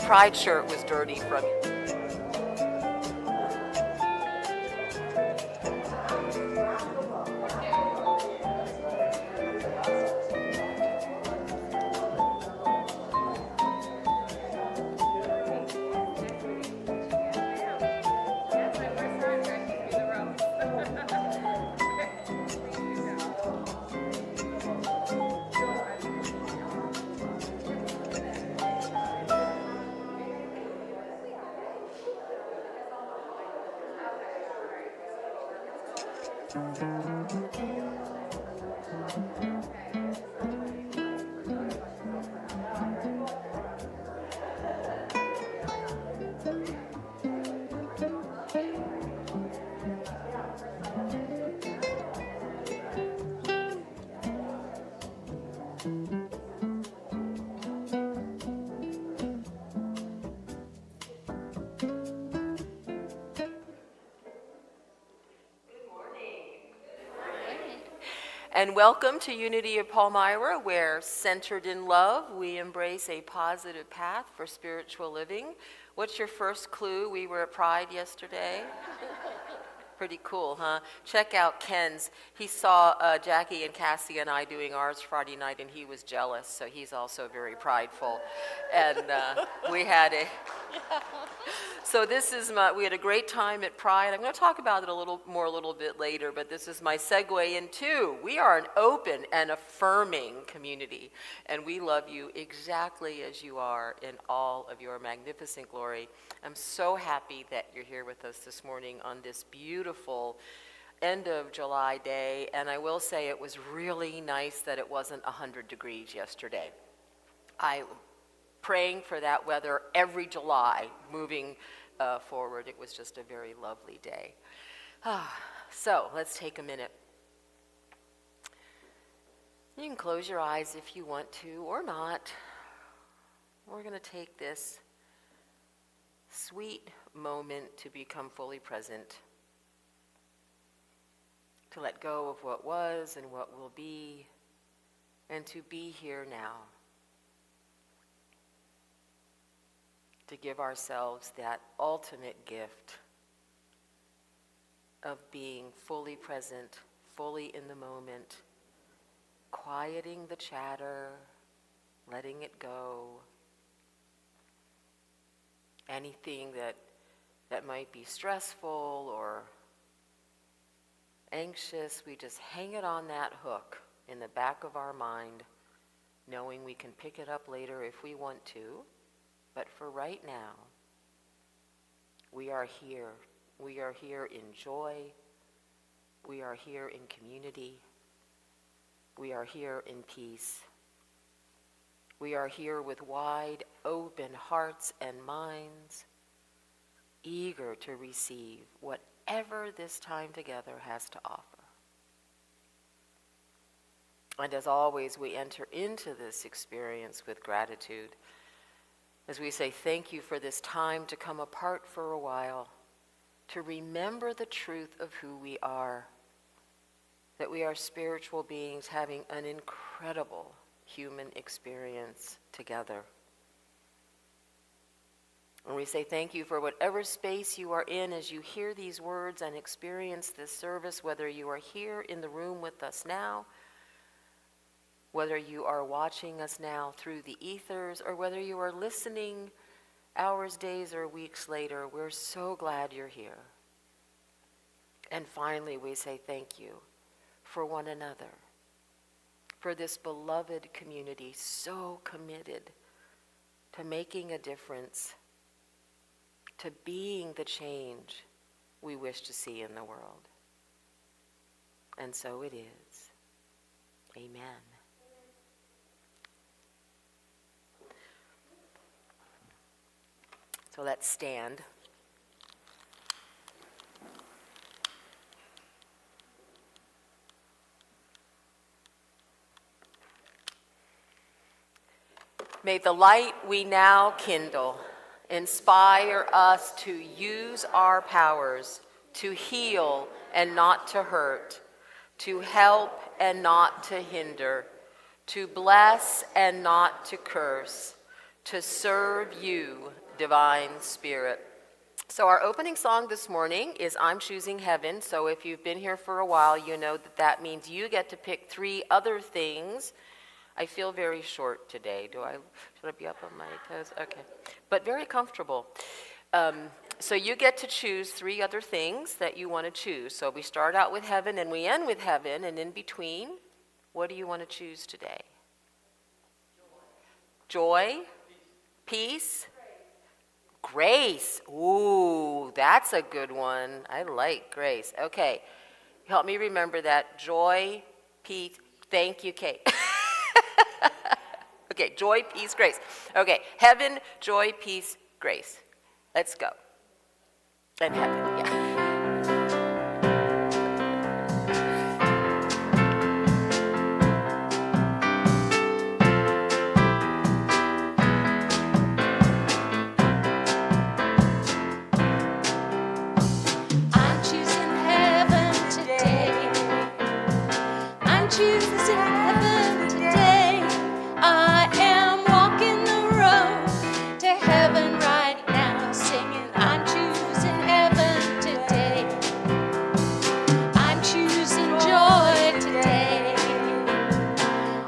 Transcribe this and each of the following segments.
pride shirt was dirty from you. And welcome to Unity of Palmyra, where, centered in love, we embrace a positive path for spiritual living. What's your first clue? We were at Pride yesterday. Pretty cool, huh? Check out Ken's. He saw Jackie and Cassie and I doing ours Friday night, and he was jealous, so he's also very prideful. And we had a... So we had a great time at Pride. I'm going to talk about it a little bit later, but this is my segue into, we are an open and affirming community, and we love you exactly as you are in all of your magnificent glory. I'm so happy that you're here with us this morning on this beautiful end of July day, and I will say it was really nice that it wasn't 100 degrees yesterday. I'm praying for that weather every July moving forward. It was just a very lovely day. So let's take a minute. You can close your eyes if you want to or not. We're going to take this sweet moment to become fully present, to let go of what was and what will be, and to be here now. To give ourselves that ultimate gift of being fully present, fully in the moment, quieting the chatter, letting it go. Anything that might be stressful or anxious, we just hang it on that hook in the back of our mind, knowing we can pick it up later if we want to. But for right now, we are here. We are here in joy. We are here in community. We are here in peace. We are here with wide open hearts and minds, eager to receive whatever this time together has to offer. And as always, we enter into this experience with gratitude, as we say thank you for this time to come apart for a while, to remember the truth of who we are, that we are spiritual beings having an incredible human experience together. And we say thank you for whatever space you are in as you hear these words and experience this service, whether you are here in the room with us now, whether you are watching us now through the ethers, or whether you are listening hours, days, or weeks later. We're so glad you're here. And finally, we say thank you for one another, for this beloved community so committed to making a difference, to being the change we wish to see in the world. And so it is. Amen. So let's stand. May the light we now kindle inspire us to use our powers to heal and not to hurt, to help and not to hinder, to bless and not to curse, to serve you, Divine Spirit. So our opening song this morning is I'm Choosing Heaven. So if you've been here for a while, you know that that means you get to pick 3 other things. I feel very short today. Should I be up on my toes? Okay. But very comfortable. So you get to choose 3 other things that you want to choose. So we start out with heaven and we end with heaven, and in between, what do you want to choose today? Joy? Peace? Grace. Ooh, that's a good one. I like grace. Okay. Help me remember that. Joy, peace. Thank you, Kate. Okay, joy, peace, grace. Okay, heaven, joy, peace, grace. Let's go. And heaven, yeah. I'm choosing heaven today. I'm choosing heaven today. I am walking the road to heaven right now, singing I'm choosing heaven today. I'm choosing joy today.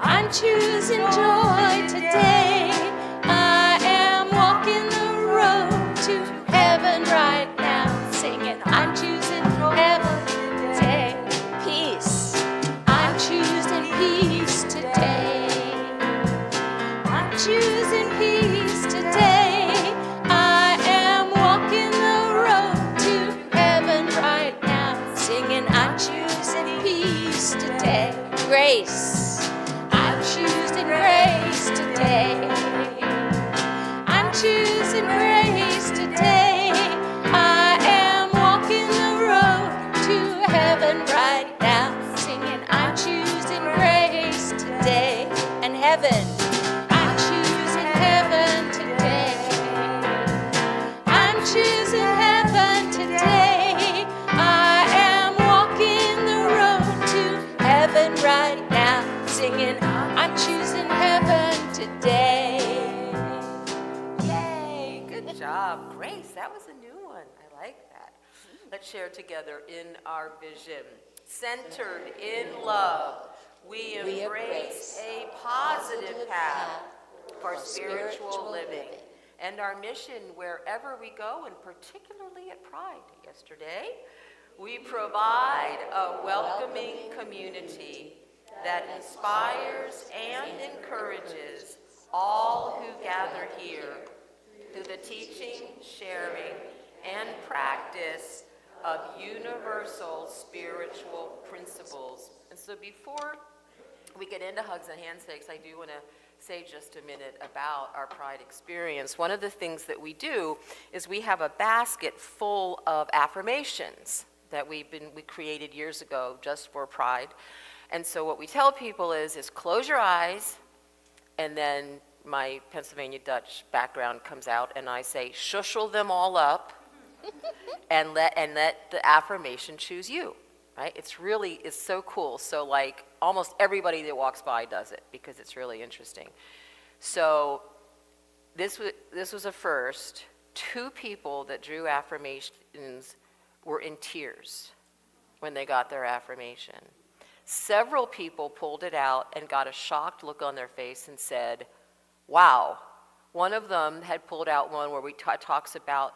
I'm choosing joy today. I am walking the road to heaven right now, singing I'm choosing heaven today. Peace. I'm choosing peace today. I'm choosing peace today. I am walking the road to heaven right now, singing I'm choosing peace today. Grace. I'm choosing grace today. I'm choosing grace today. I am walking the road to heaven right now, singing I'm choosing grace today. And heaven. I'm choosing heaven today. I'm choosing heaven today. I am walking the road to heaven right now, singing I'm choosing heaven today. Yay, good job. Grace, that was a new one. I like that. Let's share together in our vision. Centered in love, we embrace a positive path for spiritual living. And our mission wherever we go, and particularly at Pride yesterday, we provide a welcoming community that inspires and encourages all who gather here through the teaching, sharing, and practice of universal spiritual principles. And so before we get into hugs and handshakes, I do want to say just a minute about our Pride experience. One of the things that we do is we have a basket full of affirmations that we created years ago just for Pride. And so what we tell people is close your eyes, and then my Pennsylvania Dutch background comes out, and I say, shushel them all up, and let the affirmation choose you, right? It's so cool. So like almost everybody that walks by does it because it's really interesting. So this was a first. 2 people that drew affirmations were in tears when they got their affirmation. Several people pulled it out and got a shocked look on their face and said, wow. One of them had pulled out one where we talks about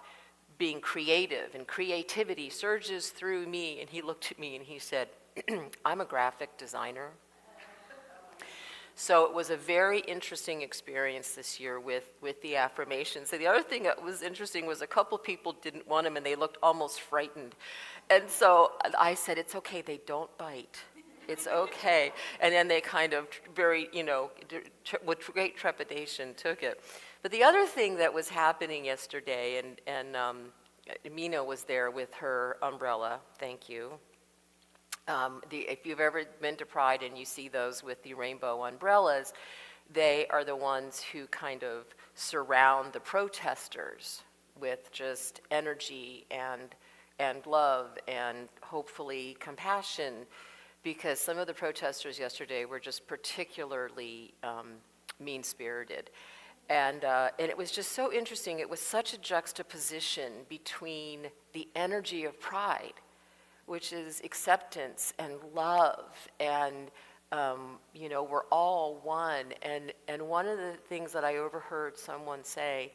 being creative, and creativity surges through me, and he looked at me and he said, I'm a graphic designer. So it was a very interesting experience this year with the affirmations. So the other thing that was interesting was a couple people didn't want them and they looked almost frightened. And so I said, it's okay, they don't bite. It's okay. And then they kind of very, with great trepidation took it. But the other thing that was happening yesterday, and Mina was there with her umbrella, thank you. If you've ever been to Pride and you see those with the rainbow umbrellas, they are the ones who kind of surround the protesters with just energy and love and hopefully compassion, because some of the protesters yesterday were just particularly mean-spirited. And it was just so interesting. It was such a juxtaposition between the energy of pride, which is acceptance and love, and we're all one. And one of the things that I overheard someone say,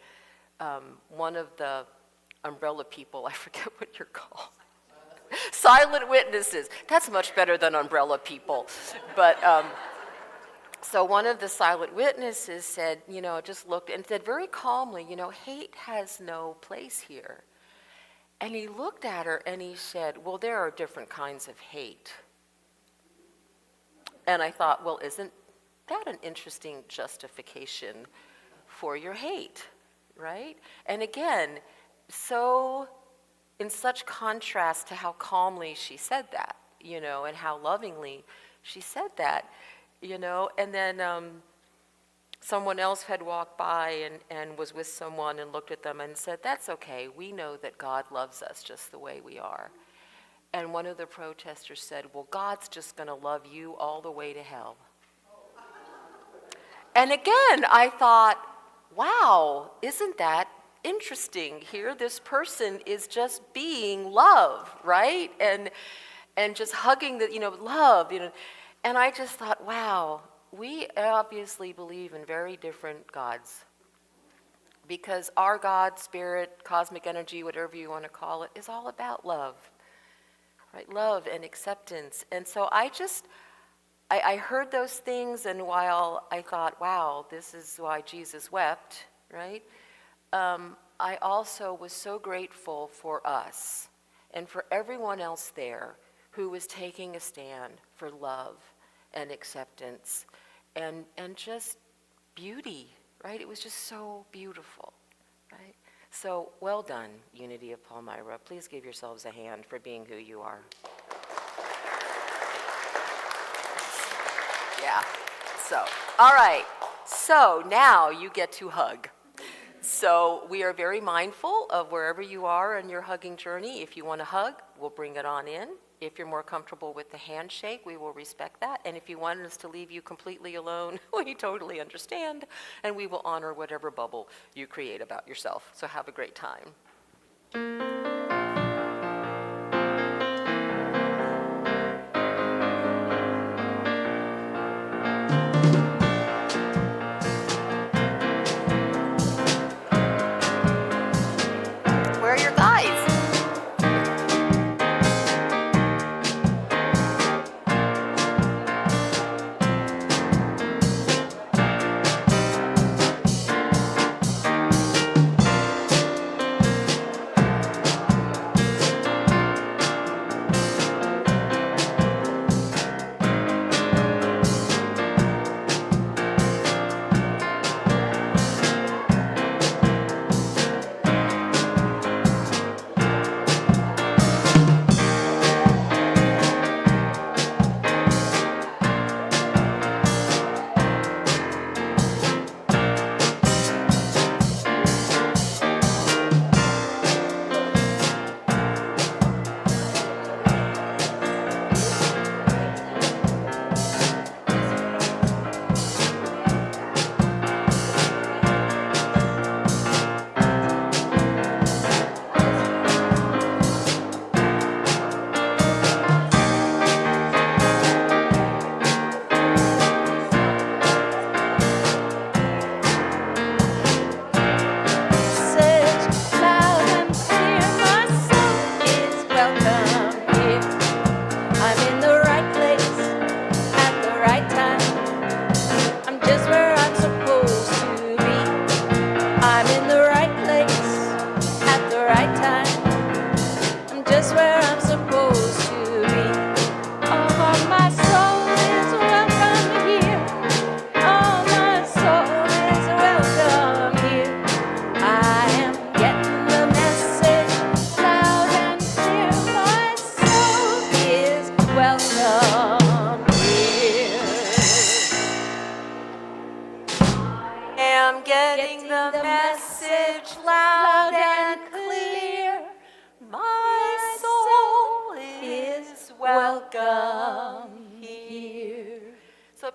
one of the umbrella people, I forget what you're called. Silent witnesses. That's much better than umbrella people. But so one of the silent witnesses said, just looked and said very calmly, hate has no place here. And he looked at her and he said, well, there are different kinds of hate. And I thought, well, isn't that an interesting justification for your hate, right? And again, so in such contrast to how calmly she said that, and how lovingly she said that, and then someone else had walked by and was with someone and looked at them and said, that's okay, we know that God loves us just the way we are. And one of the protesters said, well, God's just going to love you all the way to hell. And again, I thought, wow, isn't that interesting? Here, this person is just being love, right? And just hugging the, love, And I just thought, wow, we obviously believe in very different gods. Because our God, spirit, cosmic energy, whatever you want to call it, is all about love. Right? Love and acceptance. And so I heard those things, and while I thought, wow, this is why Jesus wept, right? I also was so grateful for us and for everyone else there who was taking a stand for love and acceptance and just beauty, right? It was just so beautiful, right? So well done, Unity of Palmyra. Please give yourselves a hand for being who you are. Yeah. So, all right. So now you get to hug. So we are very mindful of wherever you are in your hugging journey. If you want to hug, we'll bring it on in. If you're more comfortable with the handshake, we will respect that. And if you want us to leave you completely alone, we totally understand. And we will honor whatever bubble you create about yourself. So have a great time. Where are your guys?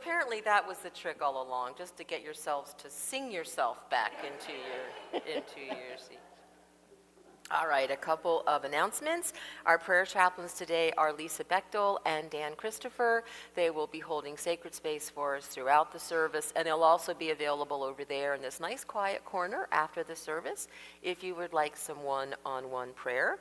apparently that was the trick all along, just to get yourselves to sing yourself back into your seat. All right, a couple of announcements. Our prayer chaplains today are Lisa Bechtel and Dan Christopher. They will be holding sacred space for us throughout the service, and they'll also be available over there in this nice quiet corner after the service if you would like some one-on-one prayer.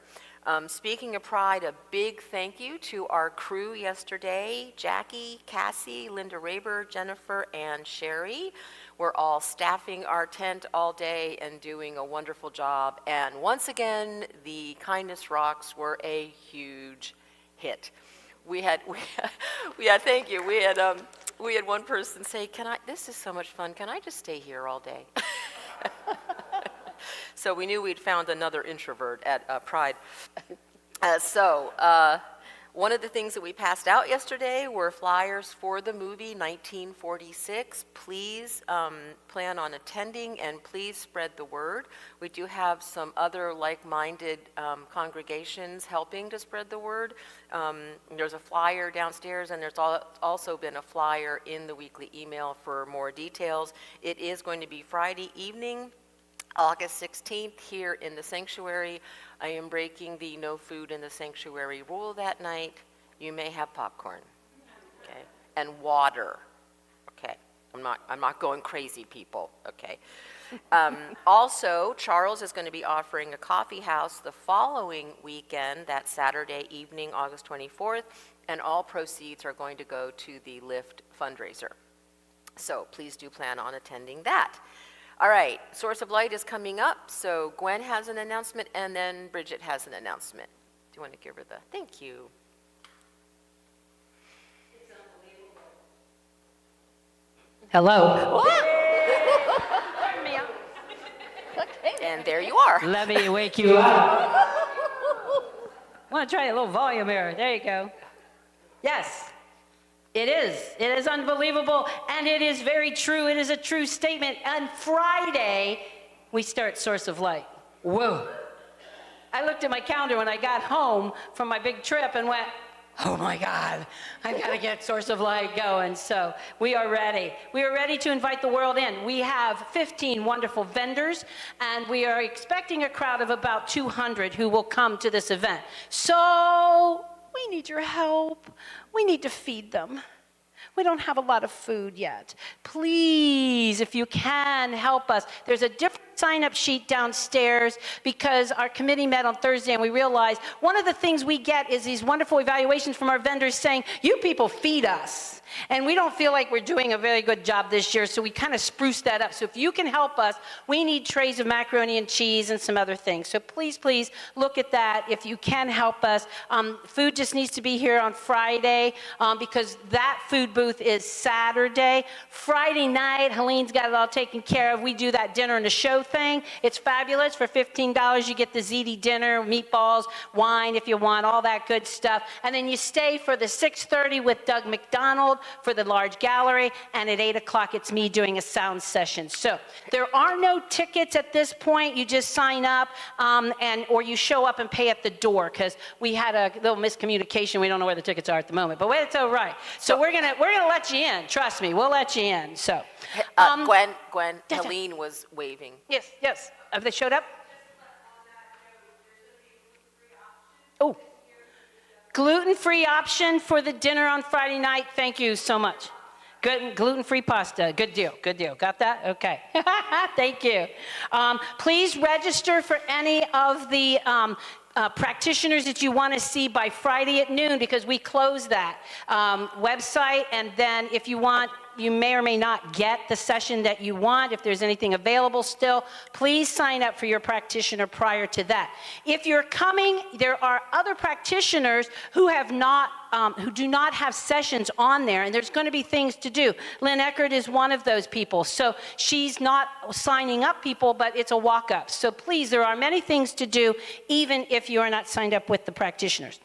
Speaking of pride, a big thank you to our crew yesterday, Jackie, Cassie, Linda Raber, Jennifer, and Sherry. We're all staffing our tent all day and doing a wonderful job. And once again, the Kindness Rocks were a huge hit. Thank you. We had one person say, this is so much fun, can I just stay here all day? So we knew we'd found another introvert at Pride. One of the things that we passed out yesterday were flyers for the movie 1946. Please plan on attending and please spread the word. We do have some other like-minded congregations helping to spread the word. There's a flyer downstairs, and there's also been a flyer in the weekly email for more details. It is going to be Friday evening, August 16th, here in the sanctuary. I am breaking the no food in the sanctuary rule that night. You may have popcorn, okay, and water, okay. I'm not going crazy, people, okay. Also, Charles is going to be offering a coffee house the following weekend, that Saturday evening, August 24th, and all proceeds are going to go to the Lift fundraiser. So please do plan on attending that. All right, Source of Light is coming up, so Gwen has an announcement, and then Bridget has an announcement. Do you want to give her thank you. It's unbelievable. Hello. Turn me up. And there you are. Let me wake you up. Want to try a little volume here. There you go. Yes. It is unbelievable, and it is very true. It is a true statement. On Friday, we start Source of Light. Whoa. I looked at my calendar when I got home from my big trip and went, oh my God, I've got to get Source of Light going. So we are ready. We are ready to invite the world in. We have 15 wonderful vendors, and we are expecting a crowd of about 200 who will come to this event. So we need your help. We need to feed them. We don't have a lot of food yet. Please, if you can, help us. There's a different sign-up sheet downstairs because our committee met on Thursday and we realized one of the things we get is these wonderful evaluations from our vendors saying, you people feed us. And we don't feel like we're doing a very good job this year, so we kind of spruced that up. So if you can help us, we need trays of macaroni and cheese and some other things. So please, please look at that if you can help us. Food just needs to be here on Friday because that food booth is Saturday. Friday night, Helene's got it all taken care of. We do that dinner and a show thing. It's fabulous. For $15, you get the ziti dinner, meatballs, wine if you want, all that good stuff. And then you stay for the 6:30 with Doug McDonald for the large gallery, and at 8 o'clock it's me doing a sound session. So there are no tickets at this point. You just sign up or you show up and pay at the door because we had a little miscommunication. We don't know where the tickets are at the moment, but it's all right. So we're gonna let you in. Trust me, we'll let you in. So Gwen, Helene was waving. Yes. Have they showed up? Oh. Gluten-free option for the dinner on Friday night. Thank you so much. Good, gluten-free pasta. Good deal. Got that? Okay. Thank you. Please register for any of the practitioners that you want to see by Friday at noon because we close that website. And then if you want, you may or may not get the session that you want. If there's anything available still, please sign up for your practitioner prior to that. If you're coming, there are other practitioners who do not have sessions on there, and there's going to be things to do. Lynn Eckert is one of those people. So she's not signing up people, but it's a walk-up. So please, there are many things to do, even if you are not signed up with the practitioners.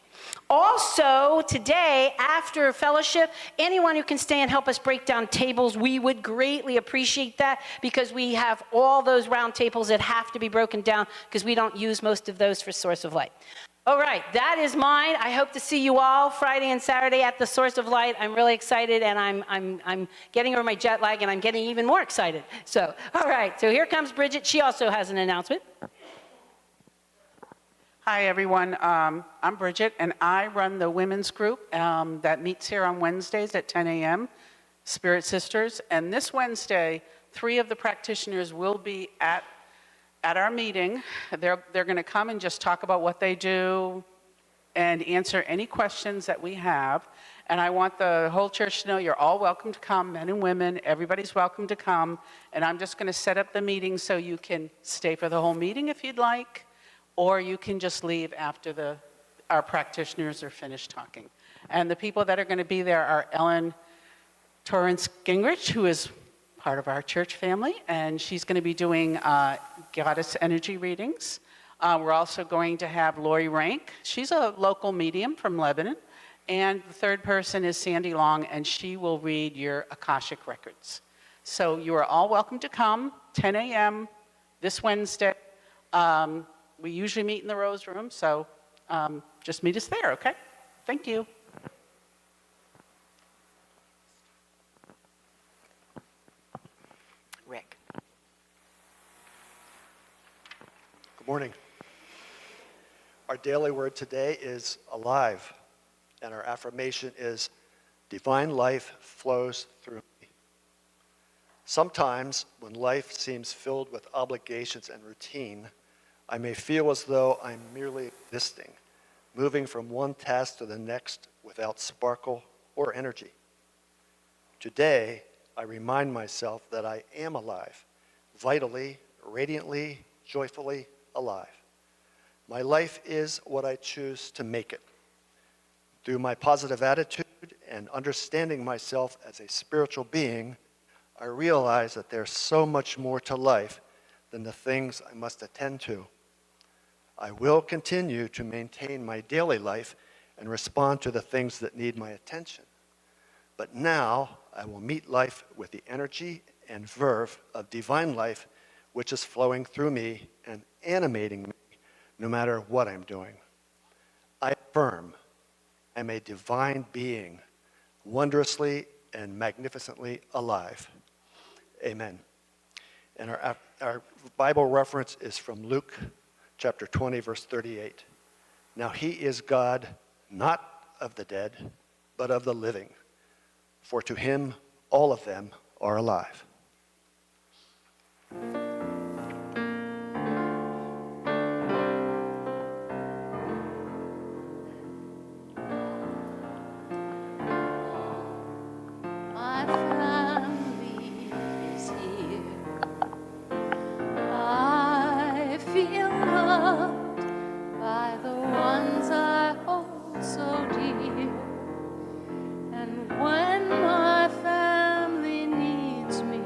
Also, today, after fellowship, anyone who can stay and help us break down tables, we would greatly appreciate that because we have all those round tables that have to be broken down because we don't use most of those for Source of Light. All right, that is mine. I hope to see you all Friday and Saturday at the Source of Light. I'm really excited, and I'm getting over my jet lag, and I'm getting even more excited. So, all right, so here comes Bridget. She also has an announcement. Hi, everyone. I'm Bridget, and I run the women's group that meets here on Wednesdays at 10 a.m., Spirit Sisters. And this Wednesday, 3 of the practitioners will be at our meeting. They're going to come and just talk about what they do and answer any questions that we have. And I want the whole church to know you're all welcome to come, men and women. Everybody's welcome to come. And I'm just going to set up the meeting so you can stay for the whole meeting if you'd like, or you can just leave after our practitioners are finished talking. And the people that are going to be there are Ellen Torrance Gingrich, who is part of our church family, and she's going to be doing goddess energy readings. We're also going to have Lori Rank. She's a local medium from Lebanon. And the third person is Sandy Long, and she will read your Akashic records. So you are all welcome to come, 10 a.m. this Wednesday. We usually meet in the Rose Room, so just meet us there, okay? Thank you. Rick. Good morning. Our daily word today is alive, and our affirmation is divine life flows through me. Sometimes when life seems filled with obligations and routine, I may feel as though I'm merely existing, moving from one task to the next without sparkle or energy. Today, I remind myself that I am alive, vitally, radiantly, joyfully alive. My life is what I choose to make it. Through my positive attitude and understanding myself as a spiritual being, I realize that there's so much more to life than the things I must attend to. I will continue to maintain my daily life and respond to the things that need my attention. But now I will meet life with the energy and verve of divine life, which is flowing through me and animating me no matter what I'm doing. I affirm I'm a divine being, wondrously and magnificently alive. Amen. And our Bible reference is from Luke chapter 20, verse 38. Now he is God, not of the dead, but of the living. For to him all of them are alive. My family is here. I feel loved by the ones I hold so dear. And when my family needs me,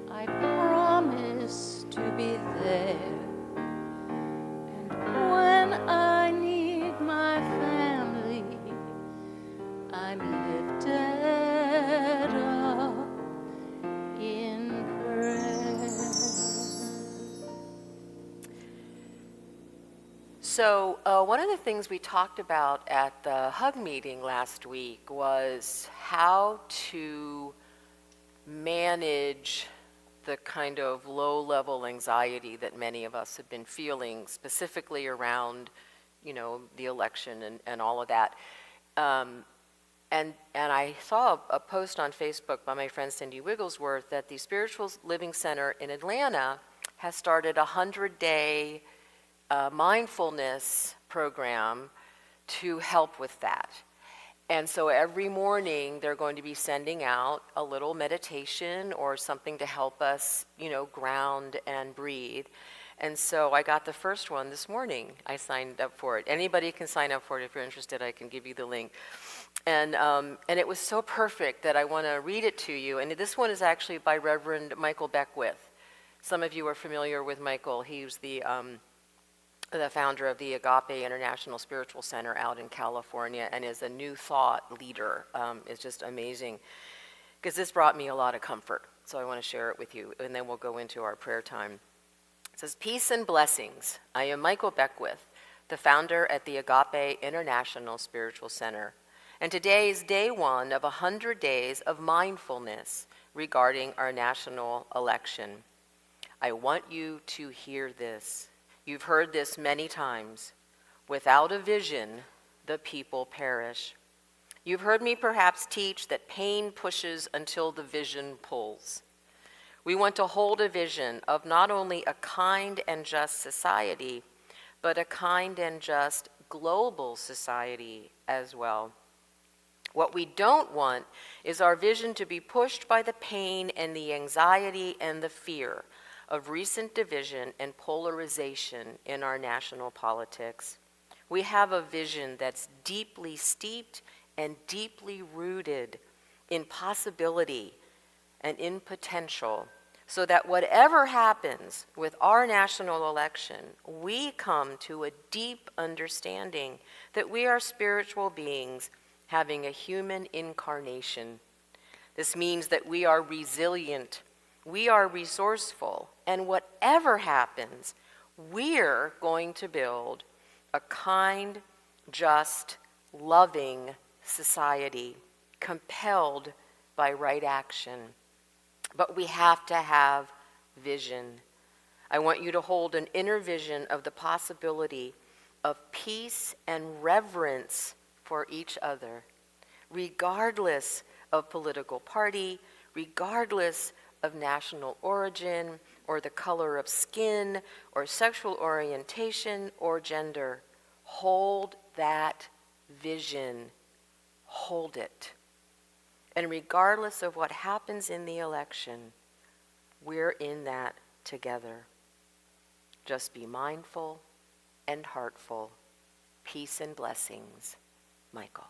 I promise to be there. And when I need my family, I'm lifted up in prayer. So one of the things we talked about at the hug meeting last week was how to manage the kind of low-level anxiety that many of us have been feeling, specifically around, the election and all of that. And I saw a post on Facebook by my friend Cindy Wigglesworth that the Spiritual Living Center in Atlanta has started a 100-day mindfulness program to help with that. And so every morning they're going to be sending out a little meditation or something to help us, ground and breathe. And so I got the first one this morning. I signed up for it. Anybody can sign up for it if you're interested. I can give you the link. And it was so perfect that I want to read it to you. And this one is actually by Reverend Michael Beckwith. Some of you are familiar with Michael. He was the founder of the Agape International Spiritual Center out in California and is a New Thought leader. It's just amazing because this brought me a lot of comfort. So I want to share it with you, and then we'll go into our prayer time. It says, "Peace and blessings. I am Michael Beckwith, the founder at the Agape International Spiritual Center. And today is day one of 100 days of mindfulness regarding our national election. I want you to hear this. You've heard this many times. Without a vision, the people perish. You've heard me perhaps teach that pain pushes until the vision pulls. We want to hold a vision of not only a kind and just society, but a kind and just global society as well. What we don't want is our vision to be pushed by the pain and the anxiety and the fear of recent division and polarization in our national politics. We have a vision that's deeply steeped and deeply rooted in possibility and in potential, so that whatever happens with our national election, we come to a deep understanding that we are spiritual beings having a human incarnation. This means that we are resilient, we are resourceful, and whatever happens, we're going to build a kind, just, loving society, compelled by right action. But we have to have vision. I want you to hold an inner vision of the possibility of peace and reverence for each other, regardless of political party, regardless of national origin, or the color of skin, or sexual orientation, or gender. Hold that vision. Hold it. And regardless of what happens in the election, we're in that together. Just be mindful and heartful. Peace and blessings, Michael.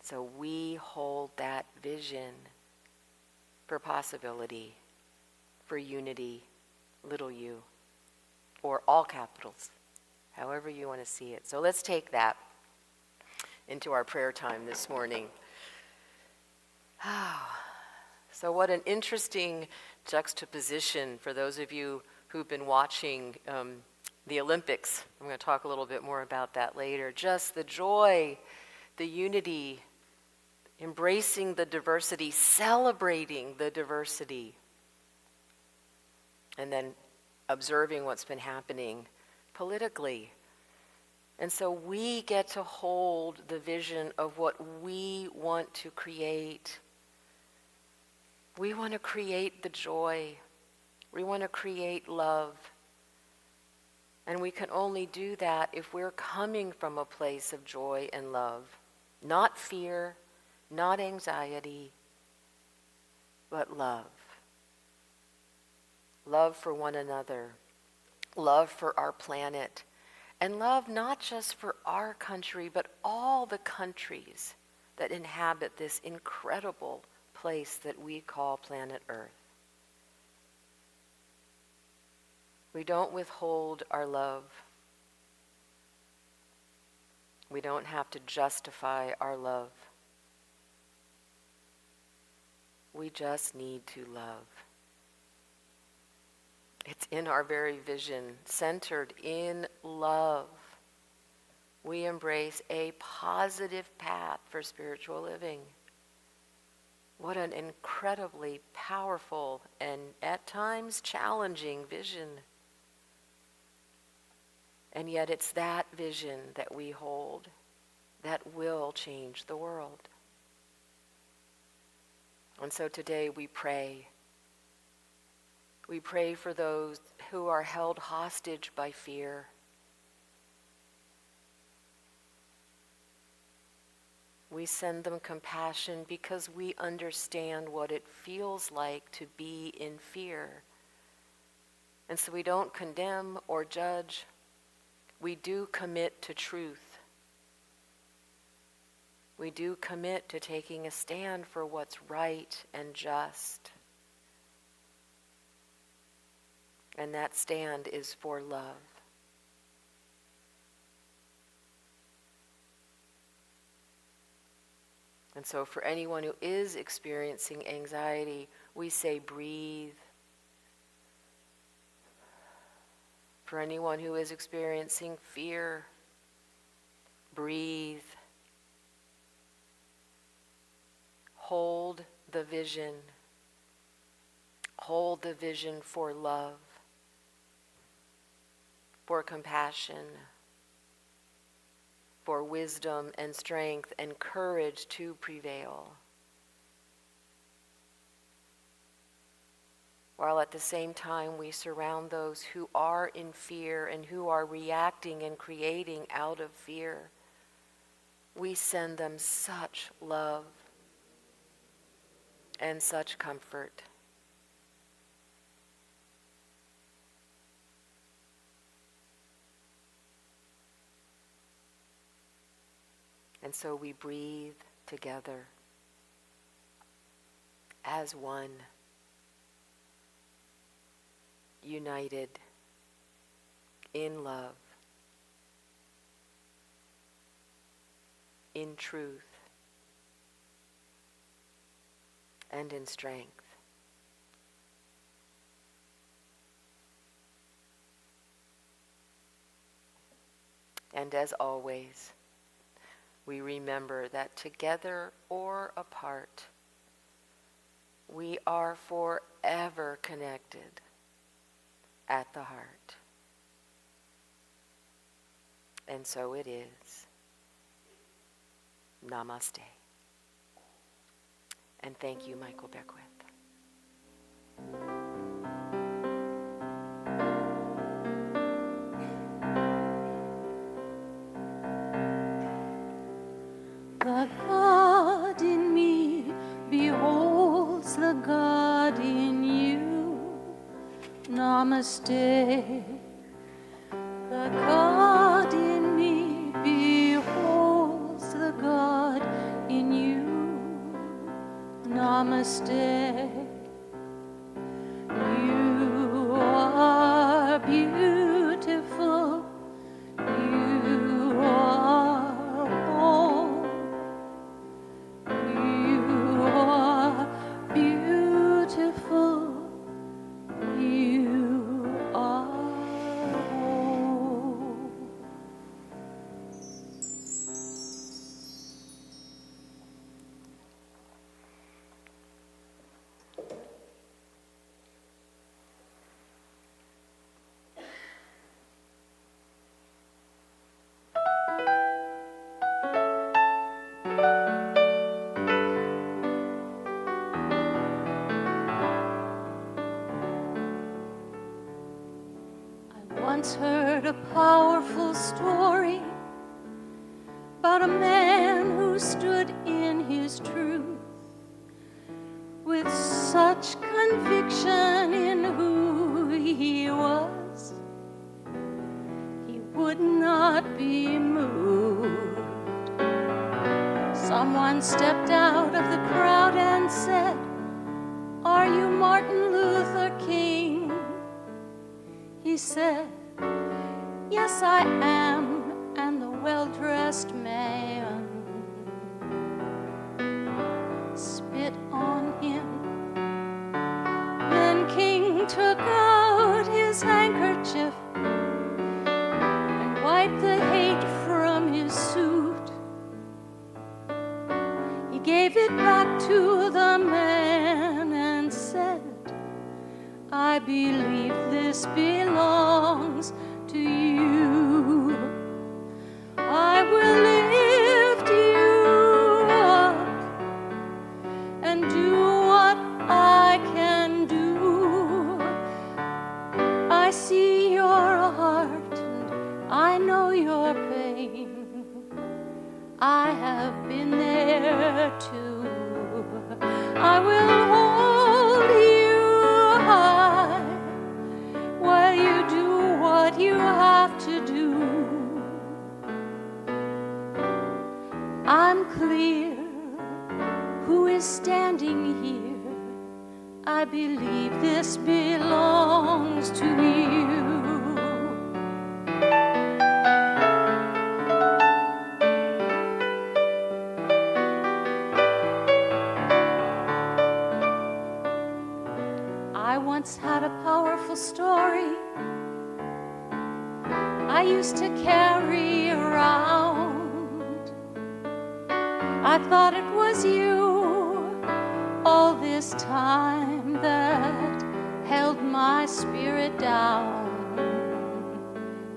So we hold that vision for possibility, for unity, little u, or all capitals, however you want to see it. So let's take that into our prayer time this morning. So what an interesting juxtaposition for those of you who've been watching the Olympics. I'm going to talk a little bit more about that later. Just the joy, the unity, embracing the diversity, celebrating the diversity, and then observing what's been happening politically. And so we get to hold the vision of what we want to create. We want to create the joy. We want to create love. And we can only do that if we're coming from a place of joy and love. Not fear, not anxiety, but love. Love for one another. Love for our planet. And love not just for our country, but all the countries that inhabit this incredible place that we call planet Earth. We don't withhold our love. We don't have to justify our love. We just need to love. It's in our very vision, centered in love. We embrace a positive path for spiritual living. What an incredibly powerful and at times challenging vision. And yet it's that vision that we hold that will change the world. And so today we pray. We pray for those who are held hostage by fear. We send them compassion because we understand what it feels like to be in fear. And so we don't condemn or judge. We do commit to truth. We do commit to taking a stand for what's right and just. And that stand is for love. And so for anyone who is experiencing anxiety, we say breathe. For anyone who is experiencing fear, breathe. Hold the vision. Hold the vision for love, for compassion, for wisdom and strength and courage to prevail. While at the same time we surround those who are in fear and who are reacting and creating out of fear, we send them such love and such comfort. And so we breathe together as one, united in love, in truth, and in strength. And as always, we remember that together or apart, we are forever connected at the heart. And so it is. Namaste. And thank you, Michael Beckwith. The God in me beholds the God in you. Namaste. The God in me beholds the God in you. Namaste. You are beautiful. You are whole. You are beautiful. You are whole. I once heard a powerful story about a man who stood in his truth with such conviction in who he was. He would not be moved. Someone stepped out of the crowd and said, "Are you Martin Luther King?" He said, "Yes, I am," and the well-dressed man spit on him. Then King took out his handkerchief and wiped the hate from his suit. He gave it back to the man and said, "I believe this belongs to you. I will lift you up and do what I can do. I see your heart and I know your pain. I have been there too. I will hold you high while you do what you have to do. I'm clear who is standing here. I believe this belongs to you." I once had a powerful story I used to carry around. I thought it was you all this time that held my spirit down.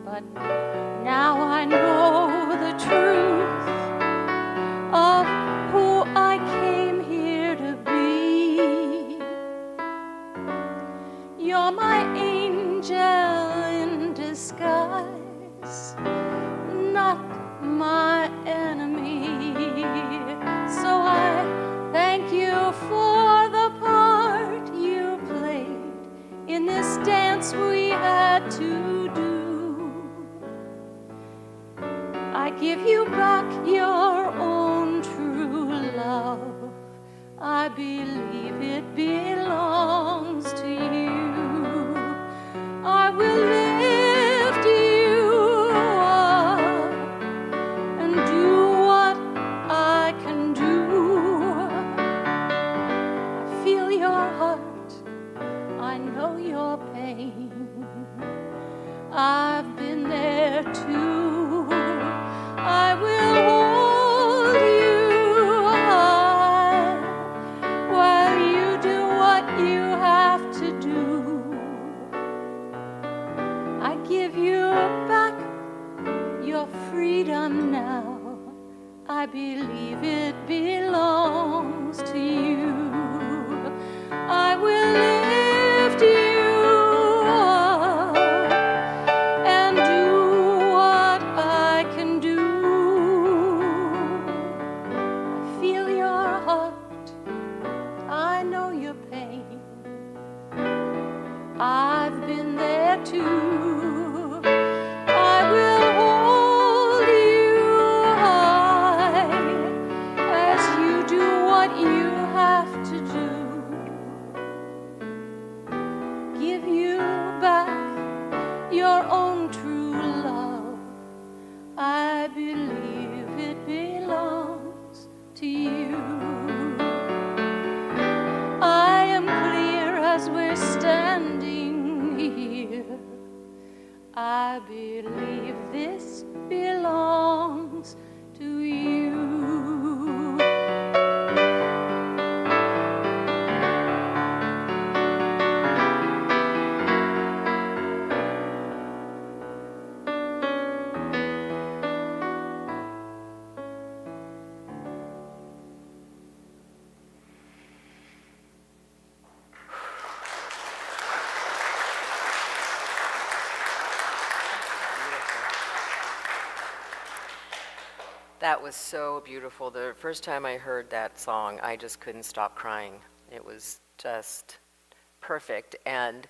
But now I know the truth of who I came here to be. You're my angel in disguise, not my enemy. So I thank you for the part you played in this dance we had to do. I give you back your own true love. I believe it belongs to you. I will lift you up and do what I can do. I feel your heart, I know your pain. I've been there too. I will hold you high while you do what you have to do. I give you back your freedom now. I believe it belongs to you. I will lift you up and do what I can do. I feel your heart, I know your pain. I've been there too. I will hold you high as you do what you have to do. Give you back your own true love. I believe it belongs to you. I am clear as we're standing here. I believe this belongs to you. That was so beautiful. The first time I heard that song, I just couldn't stop crying. It was just perfect. And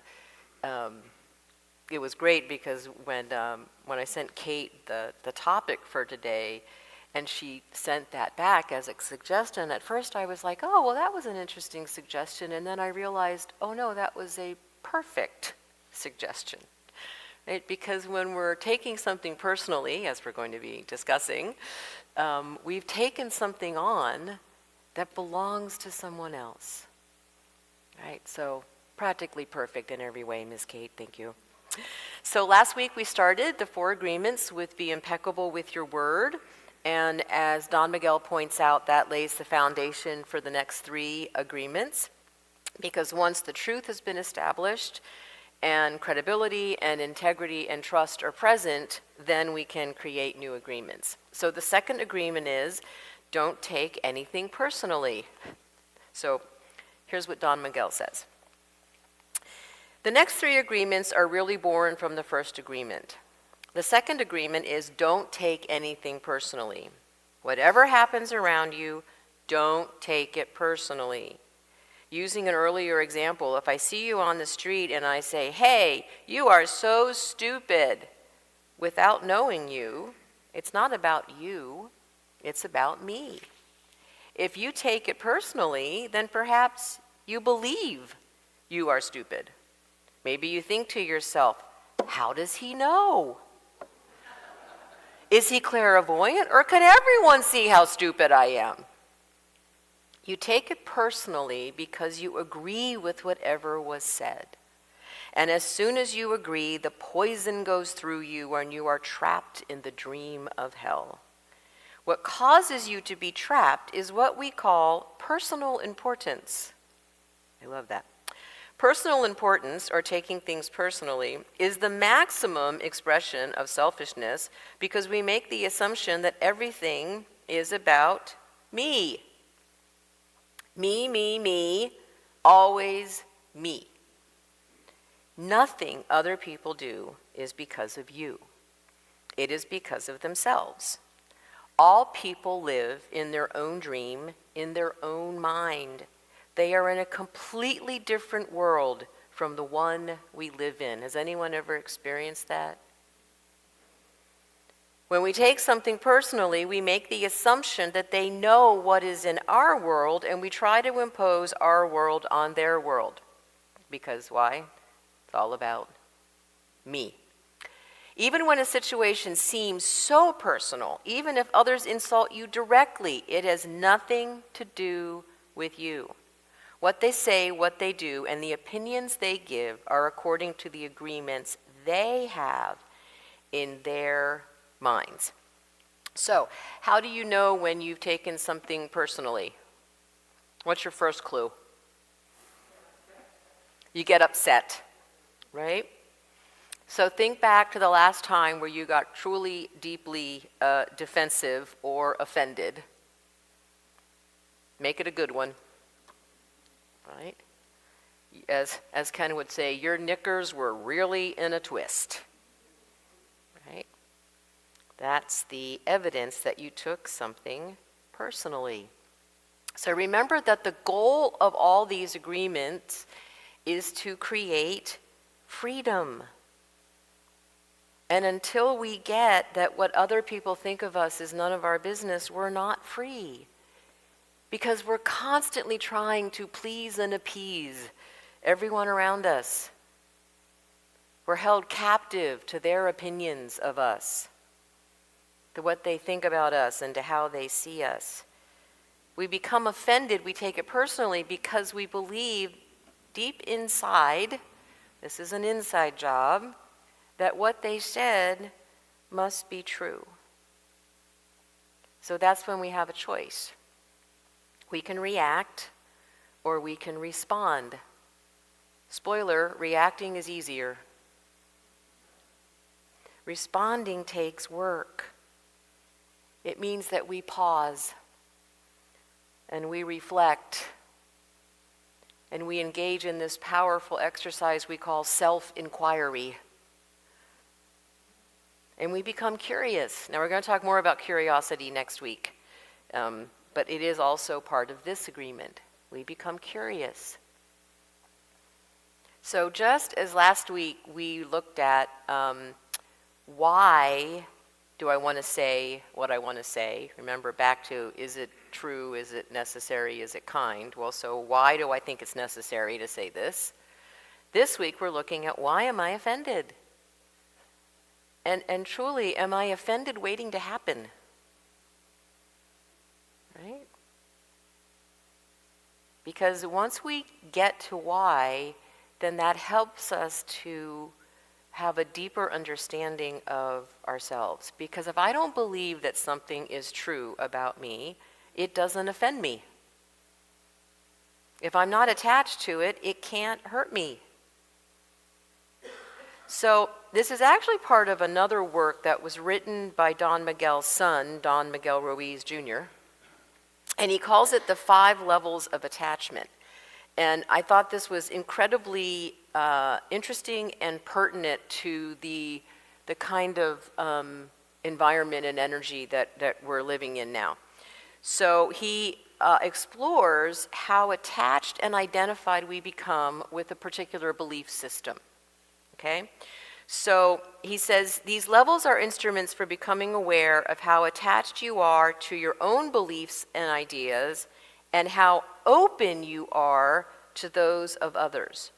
it was great because when I sent Kate the topic for today, and she sent that back as a suggestion, at first I was like, oh, well, that was an interesting suggestion. And then I realized, oh, no, that was a perfect suggestion. Right? Because when we're taking something personally, as we're going to be discussing, we've taken something on that belongs to someone else. Right? So practically perfect in every way, Ms. Kate. Thank you. So last week we started the 4 agreements with be impeccable with your word. And as Don Miguel points out, that lays the foundation for the next 3 agreements. Because once the truth has been established, and credibility and integrity and trust are present, then we can create new agreements. So the second agreement is, don't take anything personally. So here's what Don Miguel says. The next 3 agreements are really born from the first agreement. The second agreement is, don't take anything personally. Whatever happens around you, don't take it personally. Using an earlier example, if I see you on the street and I say, hey, you are so stupid, without knowing you, it's not about you, it's about me. If you take it personally, then perhaps you believe you are stupid. Maybe you think to yourself, how does he know? Is he clairvoyant, or can everyone see how stupid I am? You take it personally because you agree with whatever was said. And as soon as you agree, the poison goes through you and you are trapped in the dream of hell. What causes you to be trapped is what we call personal importance. I love that. Personal importance, or taking things personally, is the maximum expression of selfishness because we make the assumption that everything is about me. Me, always me. Nothing other people do is because of you. It is because of themselves. All people live in their own dream, in their own mind. They are in a completely different world from the one we live in. Has anyone ever experienced that? When we take something personally, we make the assumption that they know what is in our world, and we try to impose our world on their world. Because why? It's all about me. Even when a situation seems so personal, even if others insult you directly, it has nothing to do with you. What they say, what they do, and the opinions they give are according to the agreements they have in their minds. So, how do you know when you've taken something personally? What's your first clue? You get upset, right? So think back to the last time where you got truly, deeply defensive or offended. Make it a good one. Right? As Ken would say, your knickers were really in a twist. Right? That's the evidence that you took something personally. So remember that the goal of all these agreements is to create freedom. And until we get that what other people think of us is none of our business, we're not free. Because we're constantly trying to please and appease everyone around us. We're held captive to their opinions of us, to what they think about us and to how they see us. We become offended, we take it personally because we believe deep inside, this is an inside job, that what they said must be true. So that's when we have a choice. We can react or we can respond. Spoiler, reacting is easier. Responding takes work. It means that we pause and we reflect and we engage in this powerful exercise we call self-inquiry. And we become curious. Now we're going to talk more about curiosity next week. But it is also part of this agreement. We become curious. So just as last week we looked at why do I want to say what I want to say? Remember back to, is it true, is it necessary, is it kind? Well, so why do I think it's necessary to say this? This week we're looking at why am I offended? And truly, am I offended waiting to happen? Right? Because once we get to why, then that helps us to have a deeper understanding of ourselves. Because if I don't believe that something is true about me, it doesn't offend me. If I'm not attached to it, it can't hurt me. So this is actually part of another work that was written by Don Miguel's son, Don Miguel Ruiz Jr., and he calls it the 5 levels of attachment. And I thought this was incredibly interesting and pertinent to the kind of environment and energy that we're living in now. So he explores how attached and identified we become with a particular belief system. Okay? So he says, these levels are instruments for becoming aware of how attached you are to your own beliefs and ideas and how open you are to those of others.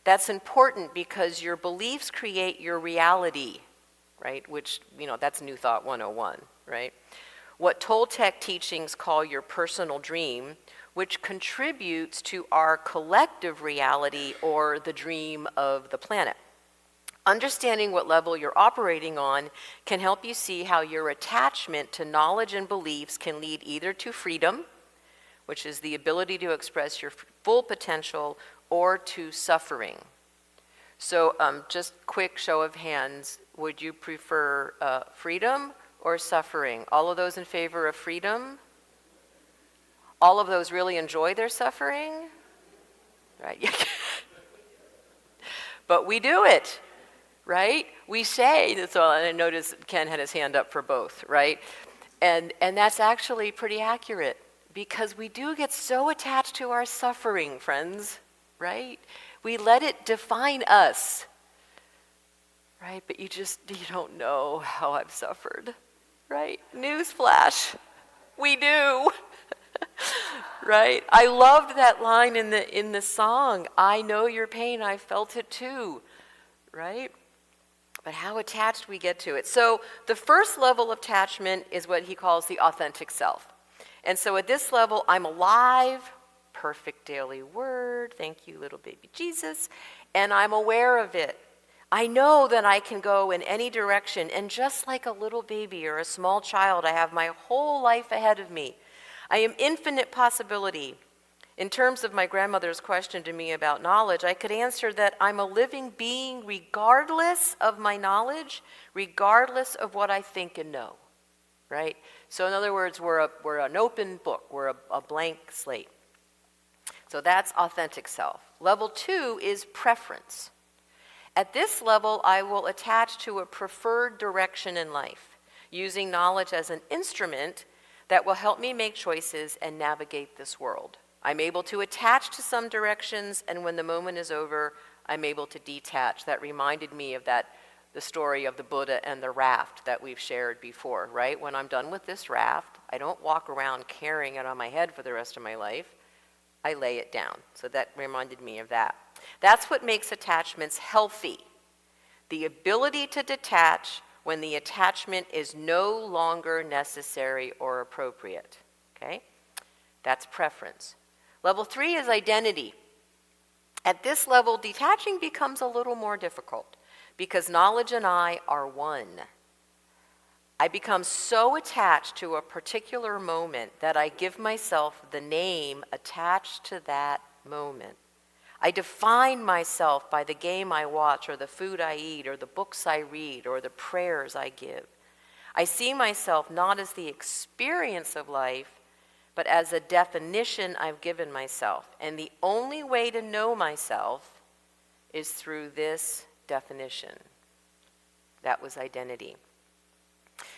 That's important because your beliefs create your reality, right? Which, that's New Thought 101, right? What Toltec teachings call your personal dream which contributes to our collective reality or the dream of the planet. Understanding what level you're operating on can help you see how your attachment to knowledge and beliefs can lead either to freedom, which is the ability to express your full potential, or to suffering. So just quick show of hands, would you prefer freedom or suffering? All of those in favor of freedom? All of those really enjoy their suffering? Right? But we do it, right? We say, so I noticed Ken had his hand up for both, right? And that's actually pretty accurate, because we do get so attached to our suffering, friends, right? We let it define us, right? But you don't know how I've suffered, right? Newsflash, we do. Right? I loved that line in the song, I know your pain, I felt it too, right? But how attached we get to it. So the first level of attachment is what he calls the authentic self. And so at this level, I'm alive, perfect daily word, thank you, little baby Jesus, and I'm aware of it. I know that I can go in any direction, and just like a little baby or a small child, I have my whole life ahead of me. I am infinite possibility. In terms of my grandmother's question to me about knowledge, I could answer that I'm a living being regardless of my knowledge, regardless of what I think and know, right? So in other words, we're an open book, we're a blank slate. So that's authentic self. Level 2 is preference. At this level, I will attach to a preferred direction in life, using knowledge as an instrument that will help me make choices and navigate this world. I'm able to attach to some directions, and when the moment is over, I'm able to detach. That reminded me of the story of the Buddha and the raft that we've shared before, right? When I'm done with this raft, I don't walk around carrying it on my head for the rest of my life. I lay it down. So that reminded me of that. That's what makes attachments healthy. The ability to detach when the attachment is no longer necessary or appropriate, okay? That's preference. Level 3 is identity. At this level, detaching becomes a little more difficult because knowledge and I are one. I become so attached to a particular moment that I give myself the name attached to that moment. I define myself by the game I watch or the food I eat or the books I read or the prayers I give. I see myself not as the experience of life, but as a definition I've given myself. And the only way to know myself is through this definition. That was identity.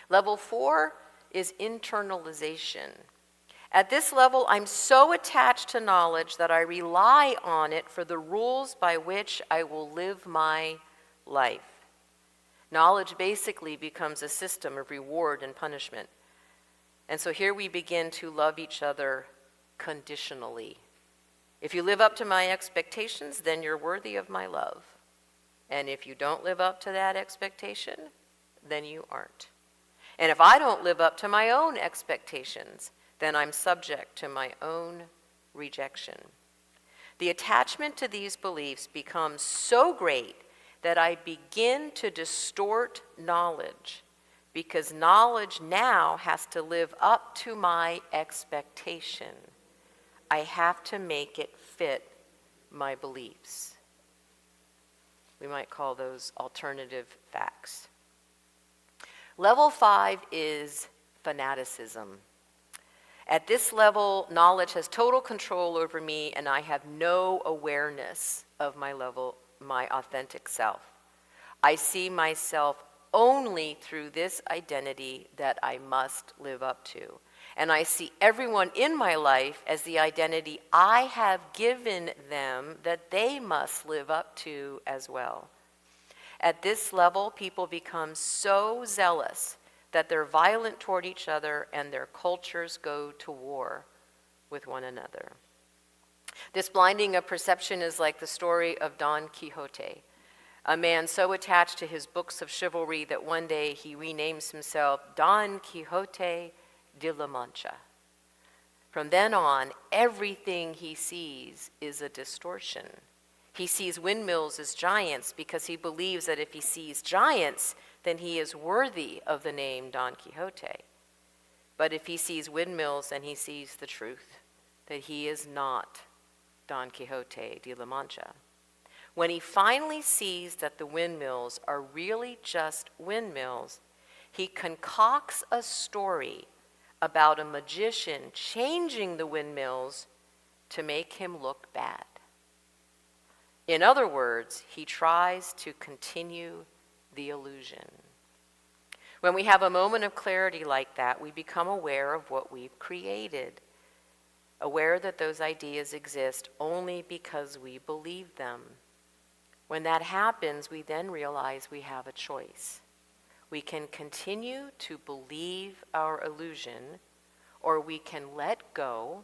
Level 4 is internalization. At this level, I'm so attached to knowledge that I rely on it for the rules by which I will live my life. Knowledge basically becomes a system of reward and punishment. And so here we begin to love each other conditionally. If you live up to my expectations, then you're worthy of my love. And if you don't live up to that expectation, then you aren't. And if I don't live up to my own expectations, then I'm subject to my own rejection. The attachment to these beliefs becomes so great that I begin to distort knowledge because knowledge now has to live up to my expectation. I have to make it fit my beliefs. We might call those alternative facts. Level 5 is fanaticism. At this level, knowledge has total control over me, and I have no awareness of my authentic self. I see myself only through this identity that I must live up to. And I see everyone in my life as the identity I have given them that they must live up to as well. At this level, people become so zealous that they're violent toward each other and their cultures go to war with one another. This blinding of perception is like the story of Don Quixote, a man so attached to his books of chivalry that one day he renames himself Don Quixote de la Mancha. From then on, everything he sees is a distortion. He sees windmills as giants because he believes that if he sees giants, then he is worthy of the name Don Quixote. But if he sees windmills, then he sees the truth, that he is not Don Quixote de la Mancha. When he finally sees that the windmills are really just windmills, he concocts a story about a magician changing the windmills to make him look bad. In other words, he tries to continue the illusion. When we have a moment of clarity like that, we become aware of what we've created, aware that those ideas exist only because we believe them. When that happens, we then realize we have a choice. We can continue to believe our illusion, or we can let go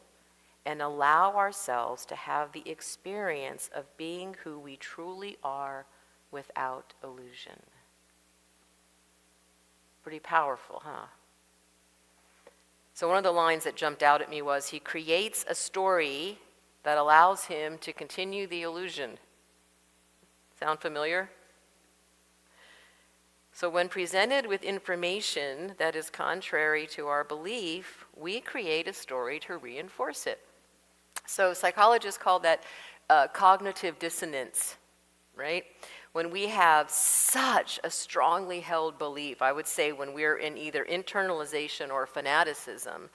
and allow ourselves to have the experience of being who we truly are without illusion. Pretty powerful, huh? So one of the lines that jumped out at me was, he creates a story that allows him to continue the illusion. Sound familiar? So when presented with information that is contrary to our belief, we create a story to reinforce it. So psychologists call that cognitive dissonance, right? When we have such a strongly held belief, I would say when we're in either internalization or fanaticism,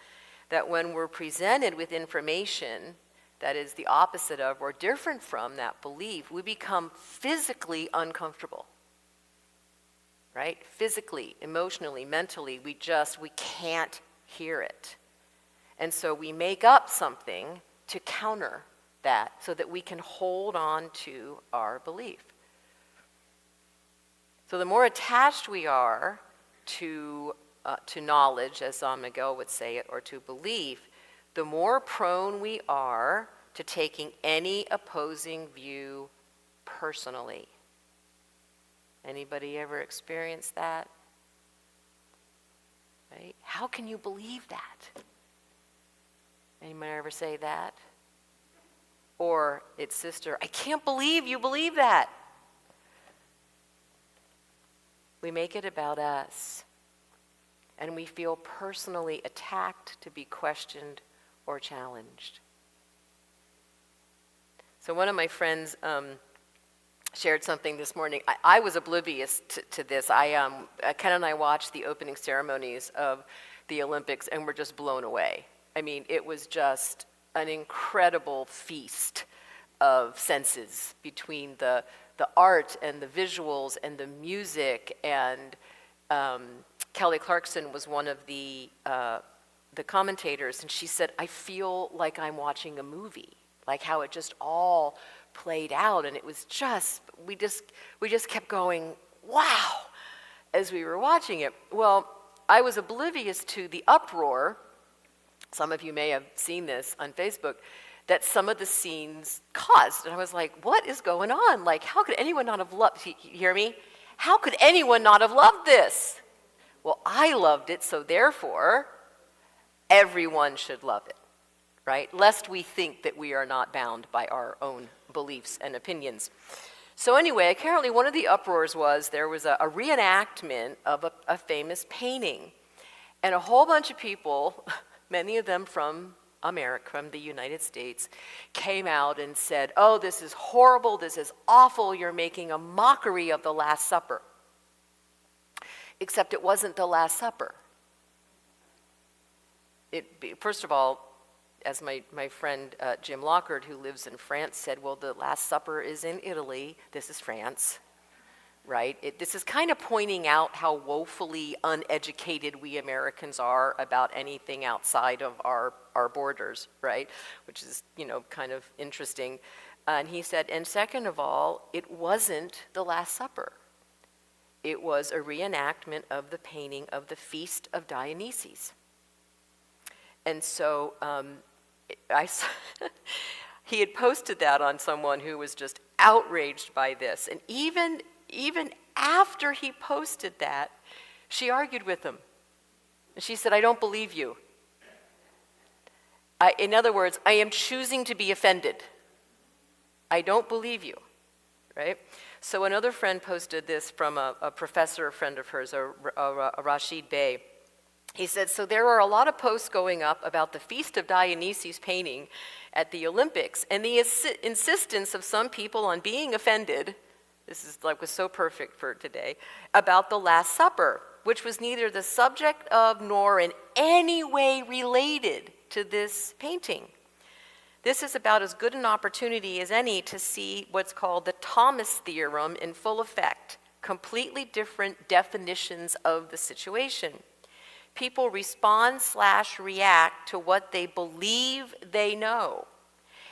that when we're presented with information that is the opposite of or different from that belief, we become physically uncomfortable, right? Physically, emotionally, mentally, we can't hear it. And so we make up something to counter that so that we can hold on to our belief. So the more attached we are to knowledge, as San Miguel would say it, or to belief, the more prone we are to taking any opposing view personally. Anybody ever experienced that? Right? How can you believe that? Anybody ever say that? Or its sister, I can't believe you believe that. We make it about us, and we feel personally attacked to be questioned or challenged. So one of my friends shared something this morning. I was oblivious to this. Ken and I watched the opening ceremonies of the Olympics, and were just blown away. I mean, it was just an incredible feast of senses between the art and the visuals and the music. And Kelly Clarkson was one of the commentators, and she said, I feel like I'm watching a movie, like how it just all played out. And it was just, we just kept going, wow, as we were watching it. Well, I was oblivious to the uproar, some of you may have seen this on Facebook, that some of the scenes caused. And I was like, what is going on? Like, how could anyone not have loved, you hear me? How could anyone not have loved this? Well, I loved it, so therefore, everyone should love it, right? Lest we think that we are not bound by our own beliefs and opinions. So anyway, apparently one of the uproars was there was a reenactment of a famous painting. And a whole bunch of people, many of them from America, from the United States, came out and said, oh, this is horrible, this is awful, you're making a mockery of the Last Supper. Except it wasn't the Last Supper. First of all, as my friend Jim Lockhart, who lives in France, said, well, the Last Supper is in Italy, this is France, right? This is kind of pointing out how woefully uneducated we Americans are about anything outside of our borders, right? Which is, kind of interesting. And he said, and second of all, it wasn't the Last Supper. It was a reenactment of the painting of the Feast of Dionysus. And so he had posted that on someone who was just outraged by this. And even after he posted that, she argued with him. She said, I don't believe you. In other words, I am choosing to be offended. I don't believe you, right? So another friend posted this from a professor, a friend of hers, Rashid Bey. He said, so there are a lot of posts going up about the Feast of Dionysus painting at the Olympics and the insistence of some people on being offended, this is like was so perfect for today, about the Last Supper, which was neither the subject of nor in any way related to this painting. This is about as good an opportunity as any to see what's called the Thomas theorem in full effect, completely different definitions of the situation. People respond/react to what they believe they know.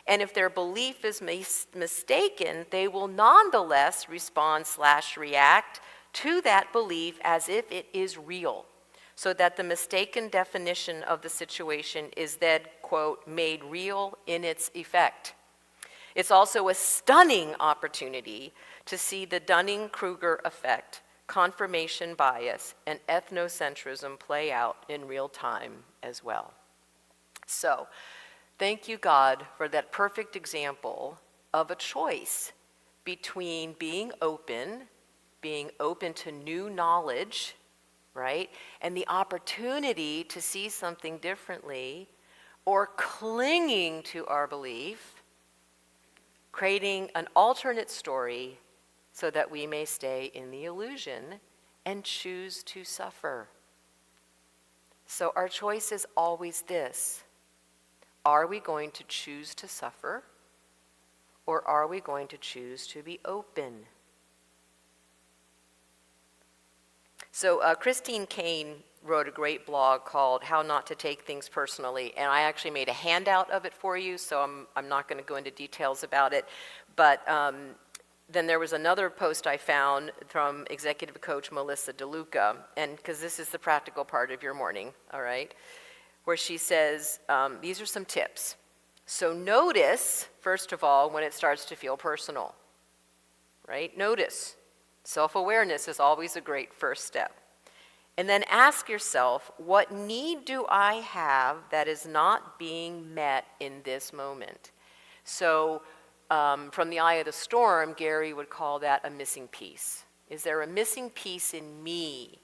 And if their belief is mistaken, they will nonetheless respond/react to that belief as if it is real, so that the mistaken definition of the situation is then, quote, made real in its effect. It's also a stunning opportunity to see the Dunning-Kruger effect, confirmation bias, and ethnocentrism play out in real time as well. So, thank you, God, for that perfect example of a choice between being open to new knowledge, right, and the opportunity to see something differently, or clinging to our belief, creating an alternate story so that we may stay in the illusion and choose to suffer. So our choice is always this. Are we going to choose to suffer, or are we going to choose to be open? So Christine Kane wrote a great blog called How Not to Take Things Personally, and I actually made a handout of it for you, so I'm not going to go into details about it. But then there was another post I found from executive coach Melissa DeLuca, and because this is the practical part of your morning, all right, where she says, these are some tips. So notice, first of all, when it starts to feel personal, right? Notice. Self-awareness is always a great first step. And then ask yourself, what need do I have that is not being met in this moment? So from the eye of the storm, Gary would call that a missing piece. Is there a missing piece in me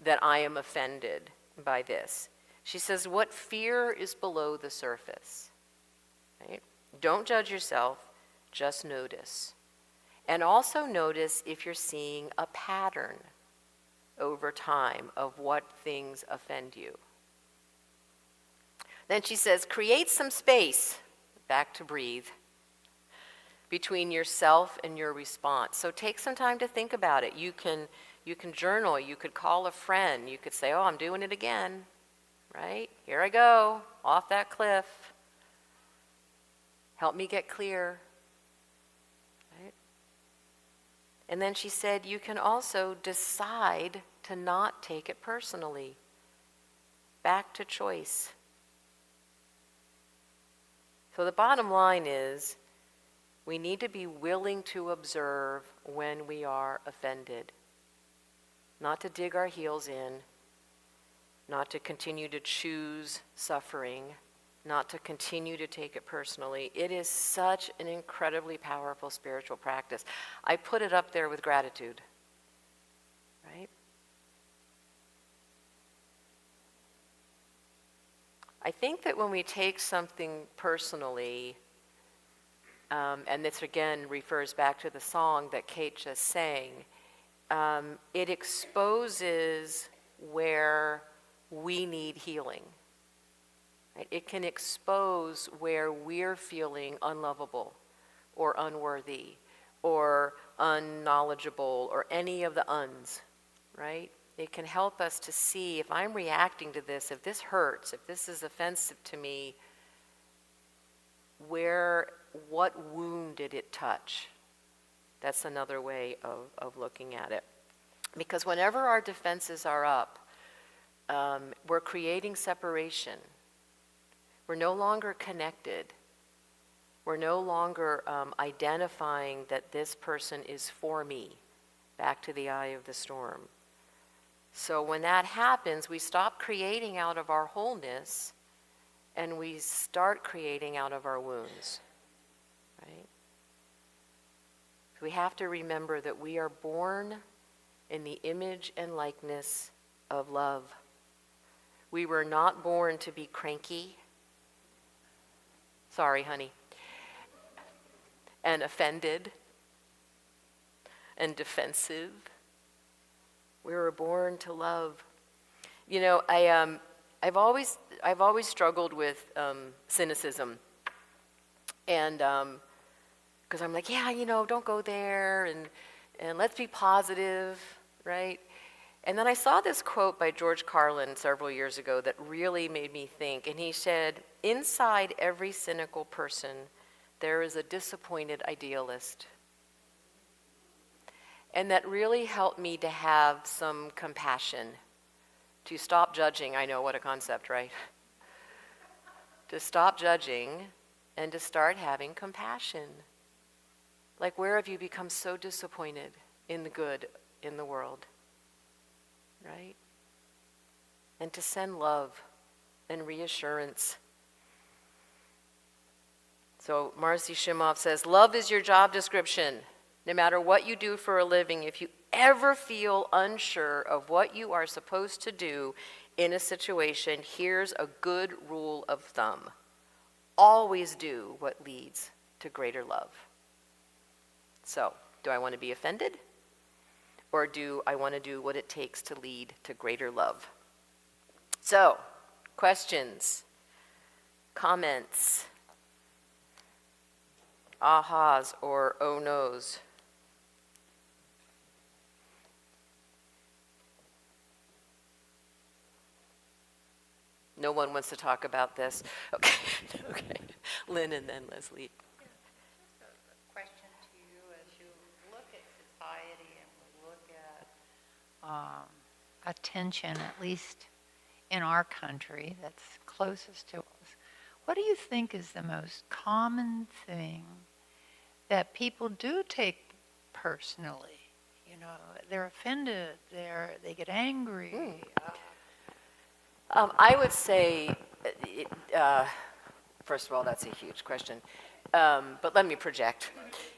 that I am offended by this? She says, what fear is below the surface? Right? Don't judge yourself, just notice. And also notice if you're seeing a pattern over time of what things offend you. Then she says, create some space, back to breathe, between yourself and your response. So take some time to think about it. You can journal, you could call a friend, you could say, oh, I'm doing it again, right? Here I go, off that cliff. Help me get clear. Right? And then she said, you can also decide to not take it personally. Back to choice. So the bottom line is, we need to be willing to observe when we are offended. Not to dig our heels in, not to continue to choose suffering, not to continue to take it personally. It is such an incredibly powerful spiritual practice. I put it up there with gratitude, right? I think that when we take something personally, and this again refers back to the song that Kate just sang, it exposes where we need healing. Right? It can expose where we're feeling unlovable or unworthy or unknowledgeable or any of the uns, right? It can help us to see if I'm reacting to this, if this hurts, if this is offensive to me, what wound did it touch? That's another way of looking at it. Because whenever our defenses are up, we're creating separation. We're no longer connected. We're no longer identifying that this person is for me, back to the eye of the storm. So when that happens, we stop creating out of our wholeness, and we start creating out of our wounds, right? We have to remember that we are born in the image and likeness of love. We were not born to be cranky. Sorry, honey. And offended and defensive. We were born to love. You know, I've always struggled with cynicism, and because I'm like, yeah, you know, don't go there, and let's be positive, right? And then I saw this quote by George Carlin several years ago that really made me think, and he said, inside every cynical person, there is a disappointed idealist. And that really helped me to have some compassion, to stop judging. I know, what a concept, right? To stop judging and to start having compassion. Like, where have you become so disappointed in the good in the world? Right? And to send love and reassurance. So Marcy Shimoff says, love is your job description. No matter what you do for a living, if you ever feel unsure of what you are supposed to do in a situation, here's a good rule of thumb. Always do what leads to greater love. So, do I want to be offended? Or do I want to do what it takes to lead to greater love? So, questions, comments, ahas or oh no's? No one wants to talk about this. Okay, okay. Lynn and then Leslie. Question to you: as you look at society and we look at attention, at least in our country that's closest to us, what do you think is the most common thing that people do take personally? You know, they're offended, they get angry. I would say, first of all, that's a huge question, but let me project.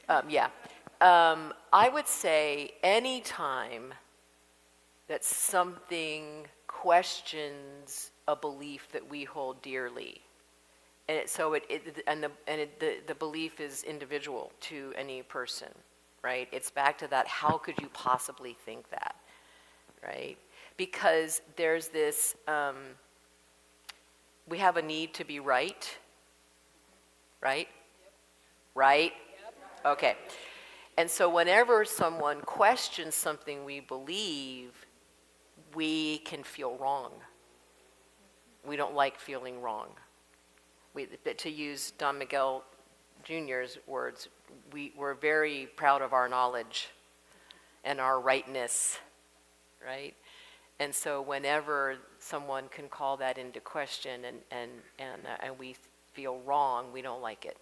I would say any time that something questions a belief that we hold dearly, and the belief is individual to any person, right? It's back to that, how could you possibly think that, right? Because there's this, we have a need to be right, right? Right? Okay. And so whenever someone questions something we believe, we can feel wrong. We don't like feeling wrong. To use Don Miguel Jr.'s words, we're very proud of our knowledge and our rightness, right? And so whenever someone can call that into question and we feel wrong, we don't like it.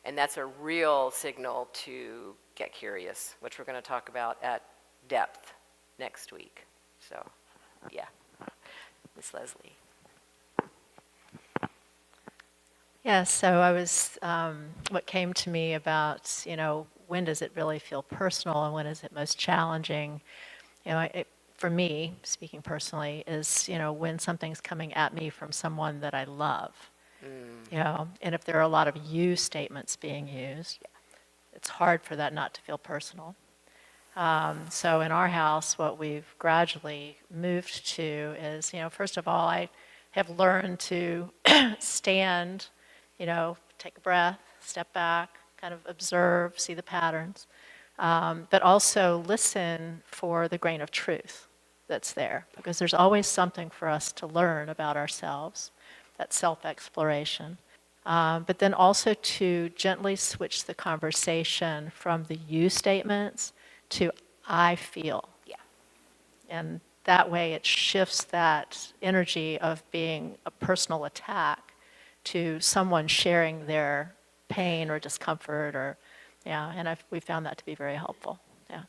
And that's a real signal to get curious, which we're going to talk about at depth next week. So, yeah. Miss Leslie. Yeah, so I was, what came to me about, you know, when does it really feel personal and when is it most challenging? You know, for me, speaking personally, is, you know, when something's coming at me from someone that I love. You know, and if there are a lot of you statements being used, it's hard for that not to feel personal. So in our house, what we've gradually moved to is, you know, first of all, I have learned to stand, you know, take a breath, step back, kind of observe, see the patterns, but also listen for the grain of truth that's there, because there's always something for us to learn about ourselves, that self-exploration. But then also to gently switch the conversation from the you statements to I feel. Yeah. And that way it shifts that energy of being a personal attack to someone sharing their pain or discomfort or, yeah, and we found that to be very helpful. Yeah.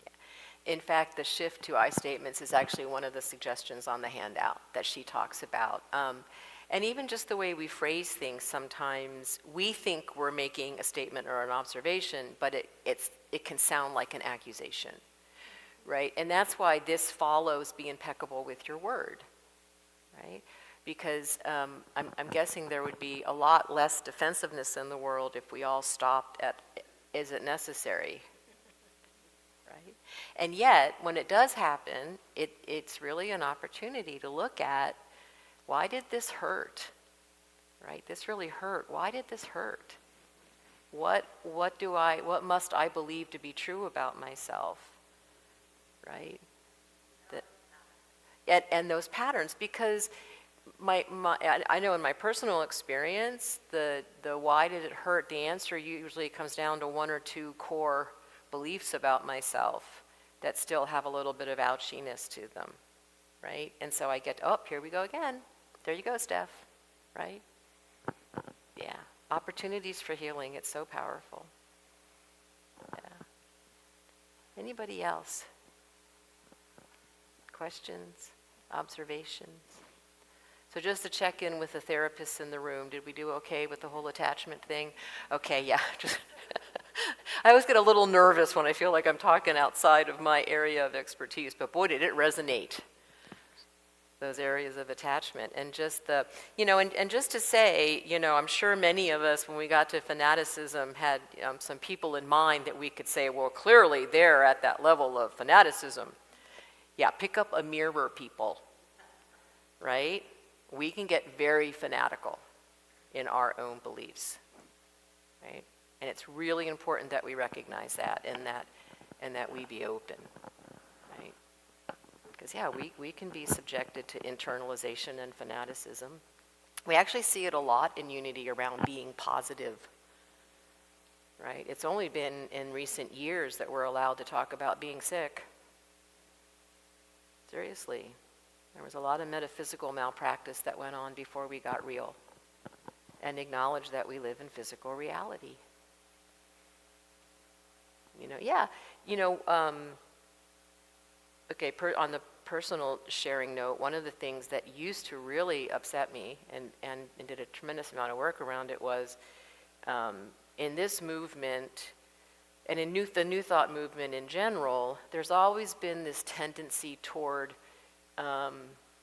In fact, the shift to I statements is actually one of the suggestions on the handout that she talks about. And even just the way we phrase things, sometimes we think we're making a statement or an observation, but it can sound like an accusation, right? And that's why this follows be impeccable with your word, right? Because I'm guessing there would be a lot less defensiveness in the world if we all stopped at, is it necessary? Right? And yet, when it does happen, it's really an opportunity to look at, why did this hurt? Right? This really hurt. Why did this hurt? What must I believe to be true about myself? Right? And those patterns, because I know in my personal experience, the why did it hurt, the answer usually comes down to one or two core beliefs about myself that still have a little bit of ouchiness to them, right? And so I get, oh, here we go again. There you go, Steph, right? Yeah, opportunities for healing, it's so powerful. Yeah. Anybody else? Questions, observations? So just to check in with the therapists in the room, did we do okay with the whole attachment thing? Okay, yeah. I always get a little nervous when I feel like I'm talking outside of my area of expertise, but boy, did it resonate, those areas of attachment. And just the, and just to say, I'm sure many of us, when we got to fanaticism, had some people in mind that we could say, well, clearly they're at that level of fanaticism. Yeah, pick up a mirror, people, right? We can get very fanatical in our own beliefs, right? And it's really important that we recognize that and that we be open, right? Because, yeah, we can be subjected to internalization and fanaticism. We actually see it a lot in unity around being positive, right? It's only been in recent years that we're allowed to talk about being sick. Seriously. There was a lot of metaphysical malpractice that went on before we got real and acknowledged that we live in physical reality. On the personal sharing note, one of the things that used to really upset me and did a tremendous amount of work around it was in this movement and in the New Thought movement in general, there's always been this tendency toward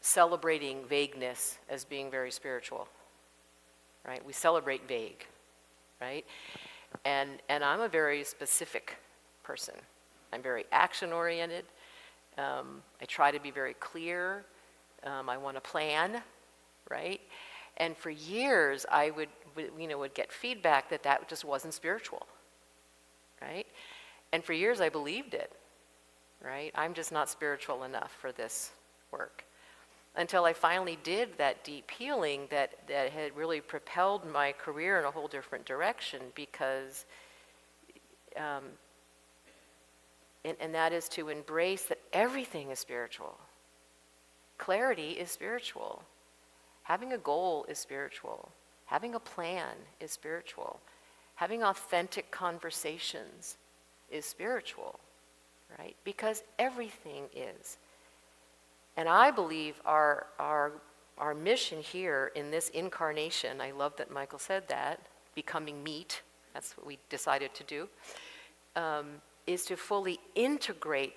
celebrating vagueness as being very spiritual, right? We celebrate vague, right? And I'm a very specific person. I'm very action-oriented. I try to be very clear. I want to plan, right? And for years, I would get feedback that just wasn't spiritual, right? And for years, I believed it, right? I'm just not spiritual enough for this work. Until I finally did that deep healing that had really propelled my career in a whole different direction, because and that is to embrace that everything is spiritual. Clarity is spiritual. Having a goal is spiritual. Having a plan is spiritual. Having authentic conversations is spiritual, right? Because everything is. And I believe our mission here in this incarnation, I love that Michael said that, becoming meat, that's what we decided to do, is to fully integrate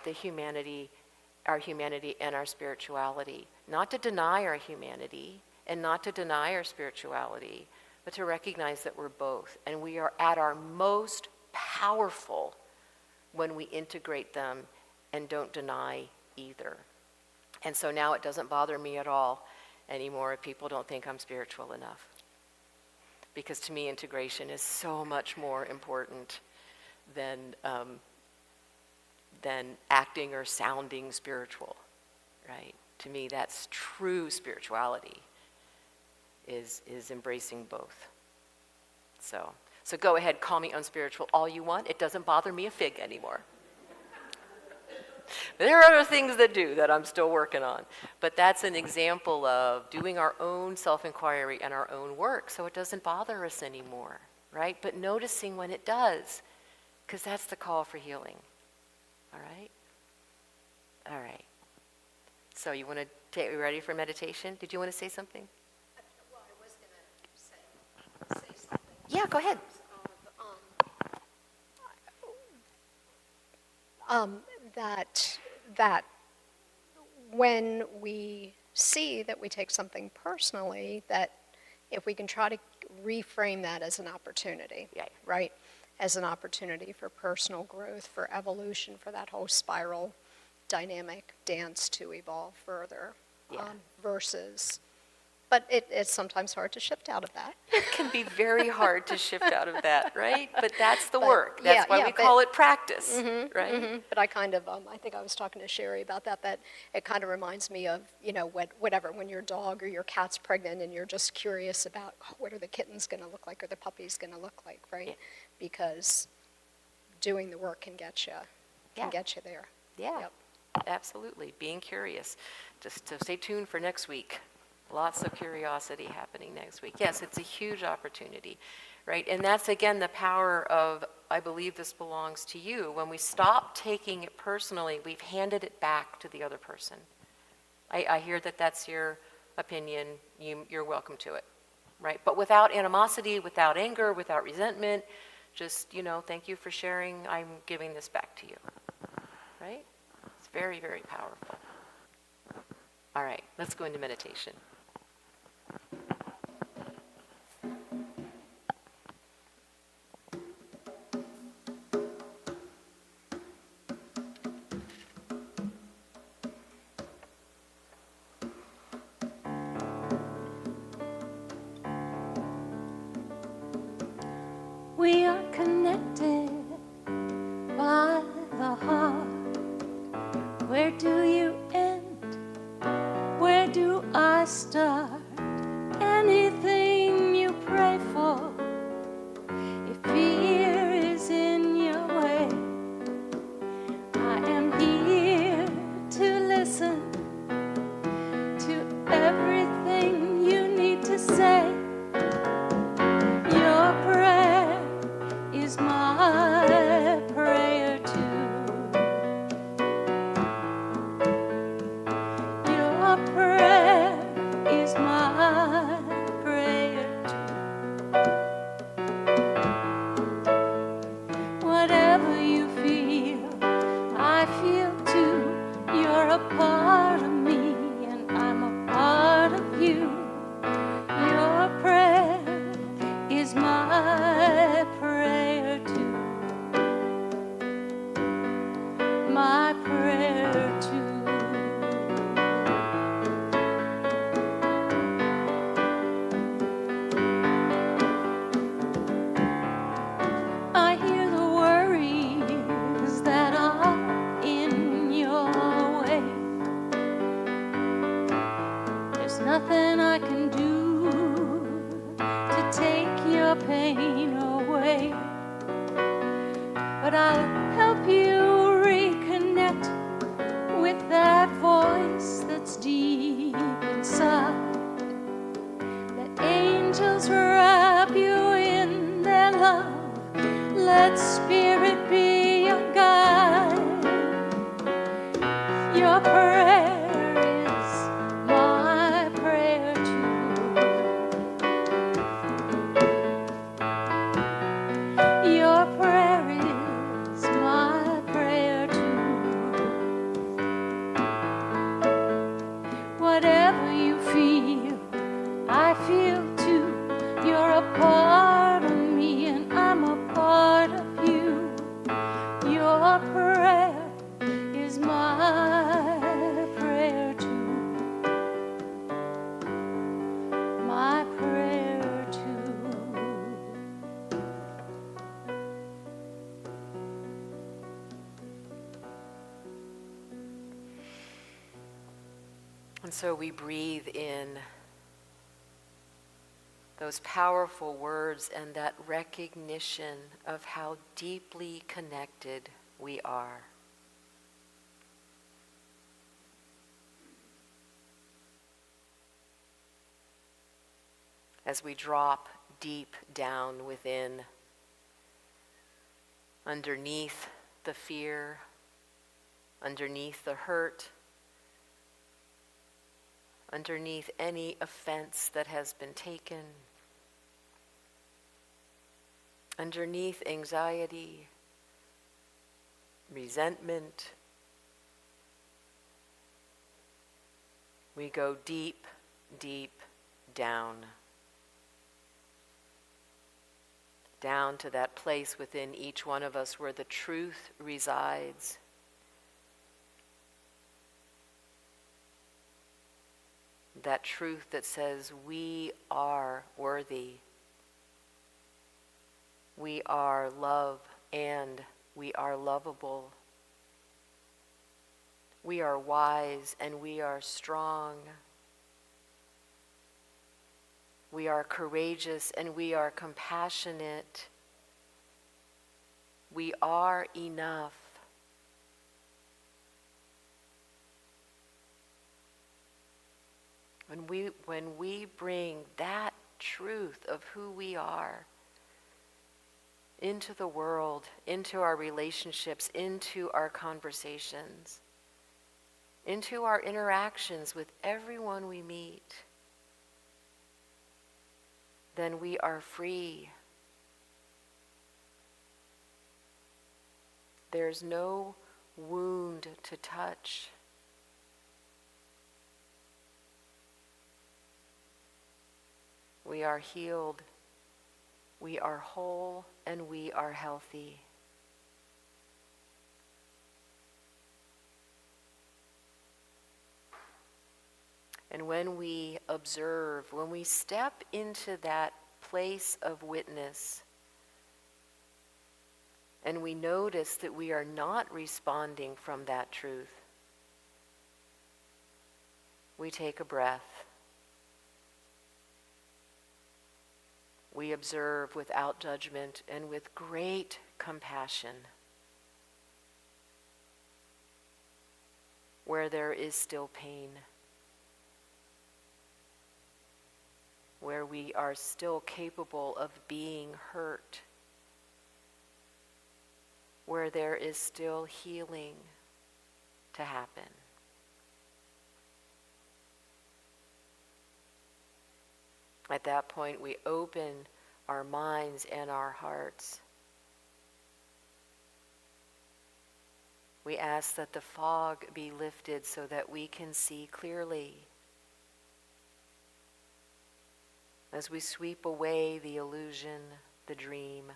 our humanity and our spirituality. Not to deny our humanity and not to deny our spirituality, but to recognize that we're both. And we are at our most powerful when we integrate them and don't deny either. And so now it doesn't bother me at all anymore if people don't think I'm spiritual enough. Because to me, integration is so much more important than acting or sounding spiritual, right? To me, that's true spirituality, is embracing both. So go ahead, call me unspiritual all you want. It doesn't bother me a fig anymore. There are other things that I'm still working on. But that's an example of doing our own self-inquiry and our own work so it doesn't bother us anymore, right? But noticing when it does, because that's the call for healing. All right? All right. So you want to you ready for meditation? Did you want to say something? Well, Yeah, go ahead. That when we see that we take something personally, that if we can try to reframe that as an opportunity, Yeah. right? As an opportunity for personal growth, for evolution, for that whole spiral dynamic dance to evolve further, Yeah. versus, but it's sometimes hard to shift out of that. It can be very hard to shift out of that, right? But that's the But, work. That's why we but- call it practice, right? But I kind of, I think I was talking to Sherry about that it kind of reminds me of, whatever, when your dog or your cat's pregnant and you're just curious about, what are the kittens going to look like or the puppies going to look like, right? Yeah. Because doing the work can get you, Yeah. there. Yeah, Yep. absolutely. Being curious. Just to stay tuned for next week. Lots of curiosity happening next week. Yes, it's a huge opportunity, right? And that's, again, the power of, I believe this belongs to you. When we stop taking it personally, we've handed it back to the other person. I hear that that's your opinion. You're welcome to it, right? But without animosity, without anger, without resentment, just, thank you for sharing. I'm giving this back to you, right? It's very, very powerful. All right, let's go into meditation. We are connected by the heart. Where do you end? Where do I start? Anything you pray for, if fear is in your way, I am here to listen to everything you need to say. Your prayer is my prayer too. Your prayer is my prayer too. Whatever you feel, I feel too. You're a part of me, and I'm a part of you. Your prayer is my prayer too. My prayer too. I hear the worries that are in your way. There's nothing I can do to take your pain away, but I'll help you reconnect with that voice that's deep inside. Let angels wrap you in their love. Let spirit be your guide. Your prayer is my prayer too. Your prayer is my prayer too. Whatever you feel, I feel too. You're a part of me, and I'm a part of you. Your prayer is my prayer too. My prayer too. And so we breathe in those powerful words and that recognition of how deeply connected we are. As we drop deep down within, underneath the fear, underneath the hurt, underneath any offense that has been taken, underneath anxiety, resentment, we go deep, deep down. Down to that place within each one of us where the truth resides. That truth that says we are worthy. We are love and we are lovable. We are wise and we are strong. We are courageous and we are compassionate. We are enough. When we bring that truth of who we are into the world, into our relationships, into our conversations, into our interactions with everyone we meet, then we are free. There's no wound to touch. We are healed, we are whole, and we are healthy. And when we observe, when we step into that place of witness, and we notice that we are not responding from that truth, we take a breath. We observe without judgment and with great compassion. Where there is still pain, where we are still capable of being hurt, where there is still healing to happen. At that point, we open our minds and our hearts. We ask that the fog be lifted so that we can see clearly. As we sweep away the illusion, the dream,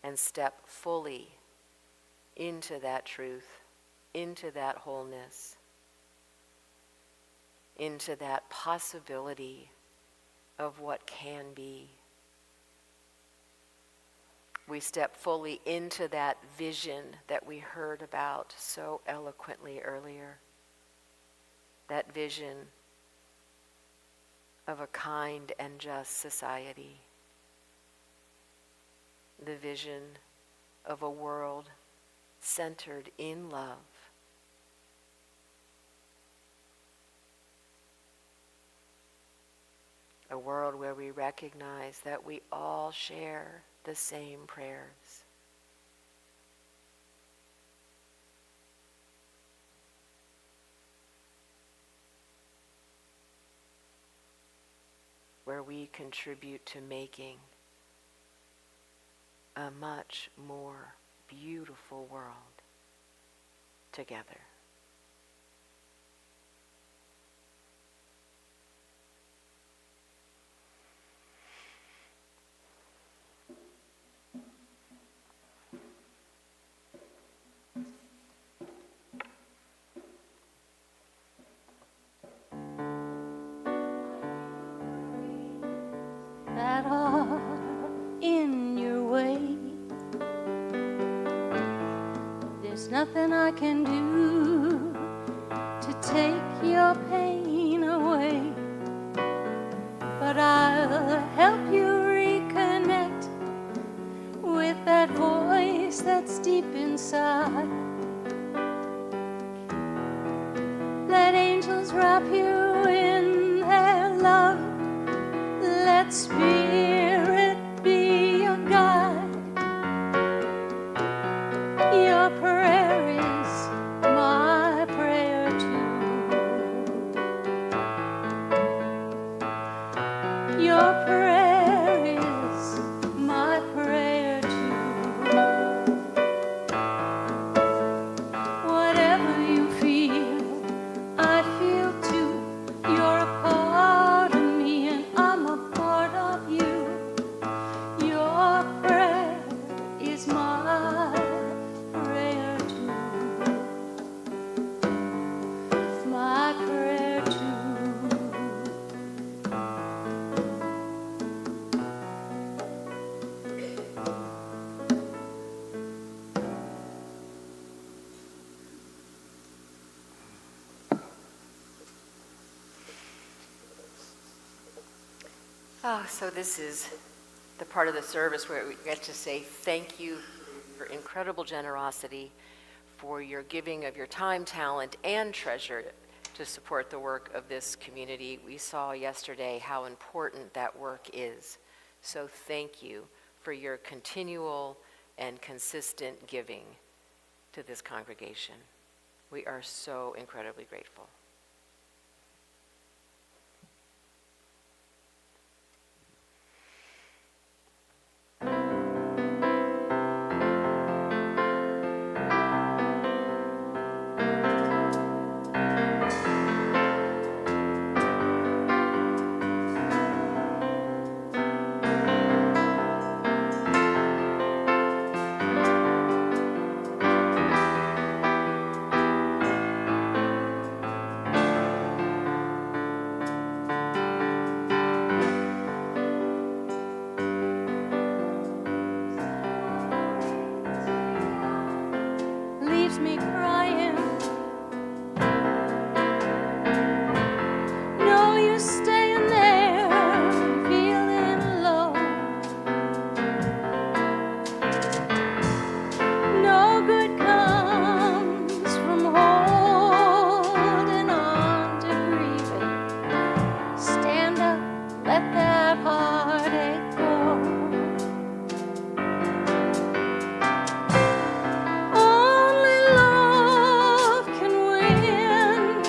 and step fully into that truth, into that wholeness, into that possibility of what can be. We step fully into that vision that we heard about so eloquently earlier. That vision of a kind and just society. The vision of a world centered in love. A world where we recognize that we all share the same prayers. Where we contribute to making a much more beautiful world together. That are in your way. There's nothing I can do to take your pain away, but I'll help you reconnect with that voice that's deep inside. Let angels wrap you in their love. Let Spirit be your guide. Your prayer is my prayer too. Your Oh, so this is the part of the service where we get to say thank you for incredible generosity, for your giving of your time, talent, and treasure to support the work of this community. We saw yesterday how important that work is. So thank you for your continual and consistent giving to this congregation. We are so incredibly grateful. Leaves me crying. No use staying there, feeling low. No good comes from holding on to grieving. Stand up, let that heartache go. Only love can win.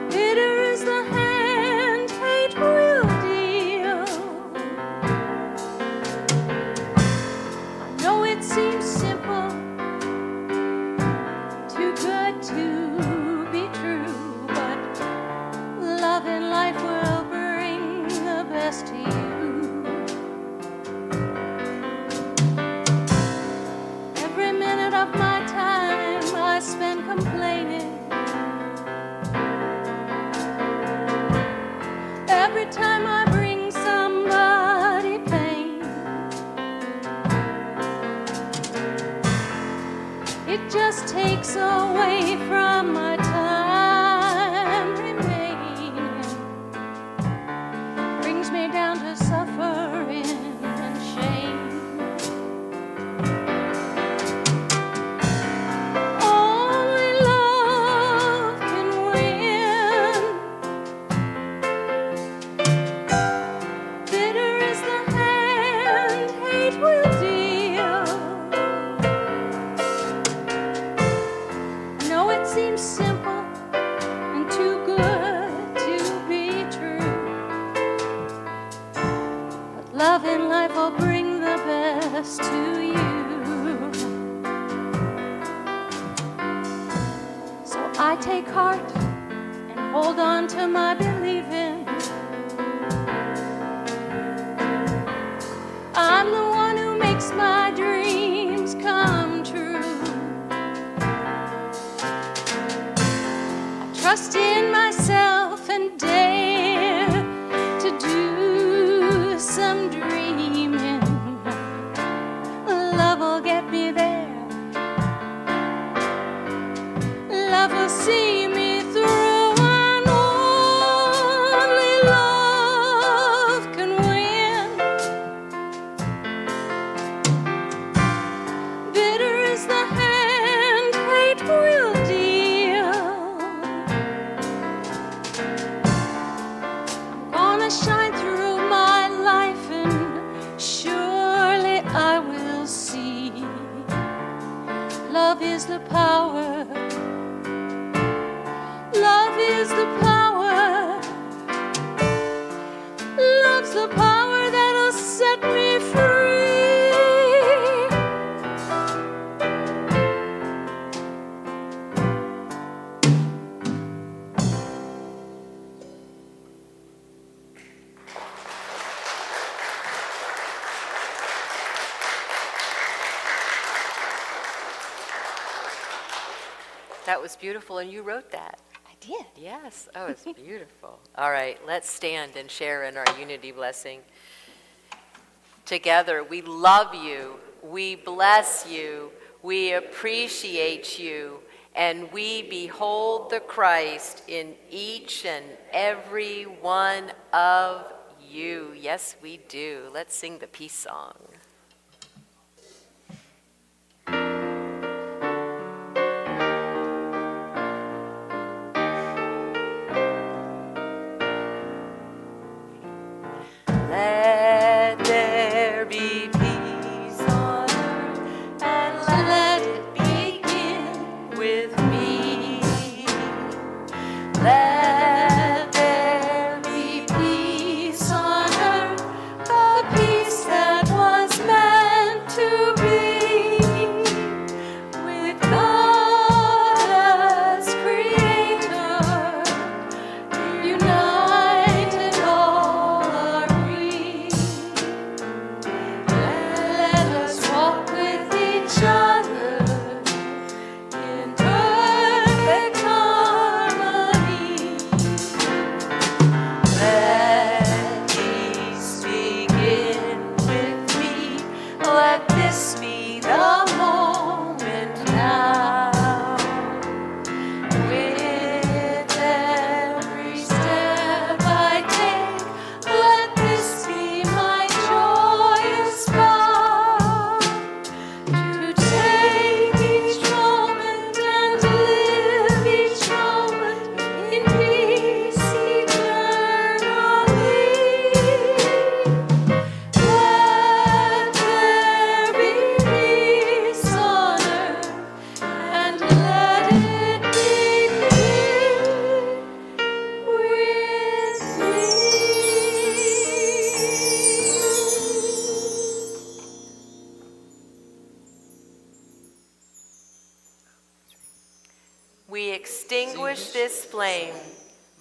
Bitter is the hand hate will deal. I know it seems simple, too good to be true, but love and life will bring the best to you. Every minute of my time I spend complaining. Every time I bring somebody pain, it just takes away from my time remaining. Brings me down to suffering and shame. Only love can win. Bitter is the hand hate will deal. I know it seems simple and too good to be true, but love and life will bring the best to you. So I take heart and hold on to my believing. I'm the one who makes my dreams come true. I trust in myself and dare to do some dreaming. Love will get me there. Love will see me through, and only love can win. Bitter is the hand hate will deal. I'm gonna shine through my life, and surely I will see. Love is the power. Love is the power. Love's the power that'll set me free. That was beautiful, and you wrote that. I did. Yes, oh, it's beautiful. All right, let's stand and share in our unity blessing. Together, we love you, we bless you, we appreciate you, and we behold the Christ in each and every one of you. Yes, we do. Let's sing the peace song. Let there be peace on earth, and let it begin with me. Let there be peace on earth, the peace that was meant to be, with God as creator, united all are free. Let us walk with each other in perfect harmony. Let peace begin with me. Let this be the moment now. With every step I take, let this be my joyous vow. To take each moment and live each moment in peace eternally. Let there be peace on earth, and let it begin with me. We extinguish this flame,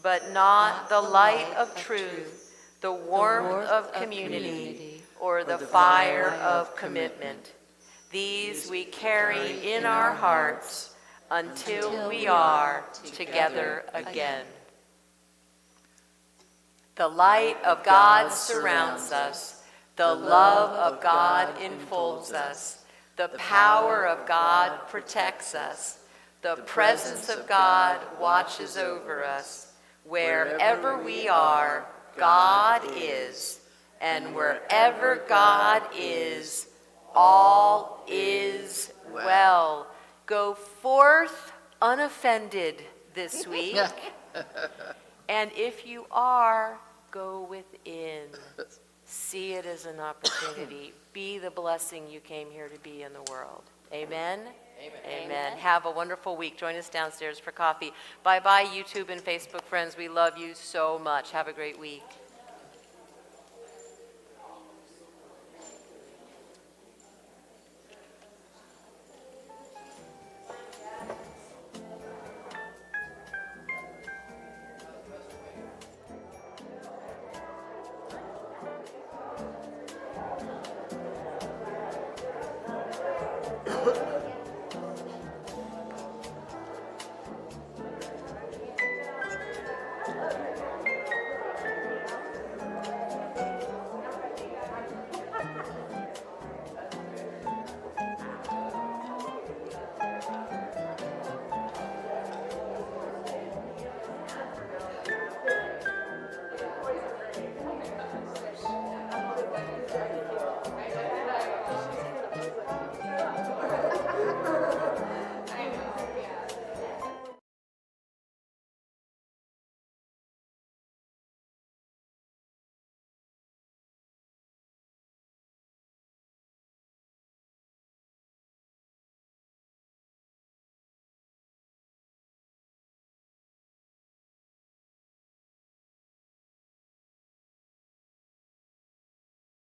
but not the light of truth, the warmth of community, or the fire of commitment. These we carry in our hearts until we are together again. The light of God surrounds us. The love of God enfolds us. The power of God protects us. The presence of God watches over us. Wherever we are, God is. And wherever God is, all is well. Go forth unoffended this week. And if you are, go within. See it as an opportunity. Be the blessing you came here to be in the world. Amen? Amen. Have a wonderful week. Join us downstairs for coffee. Bye-bye, YouTube and Facebook friends. We love you so much. Have a great week.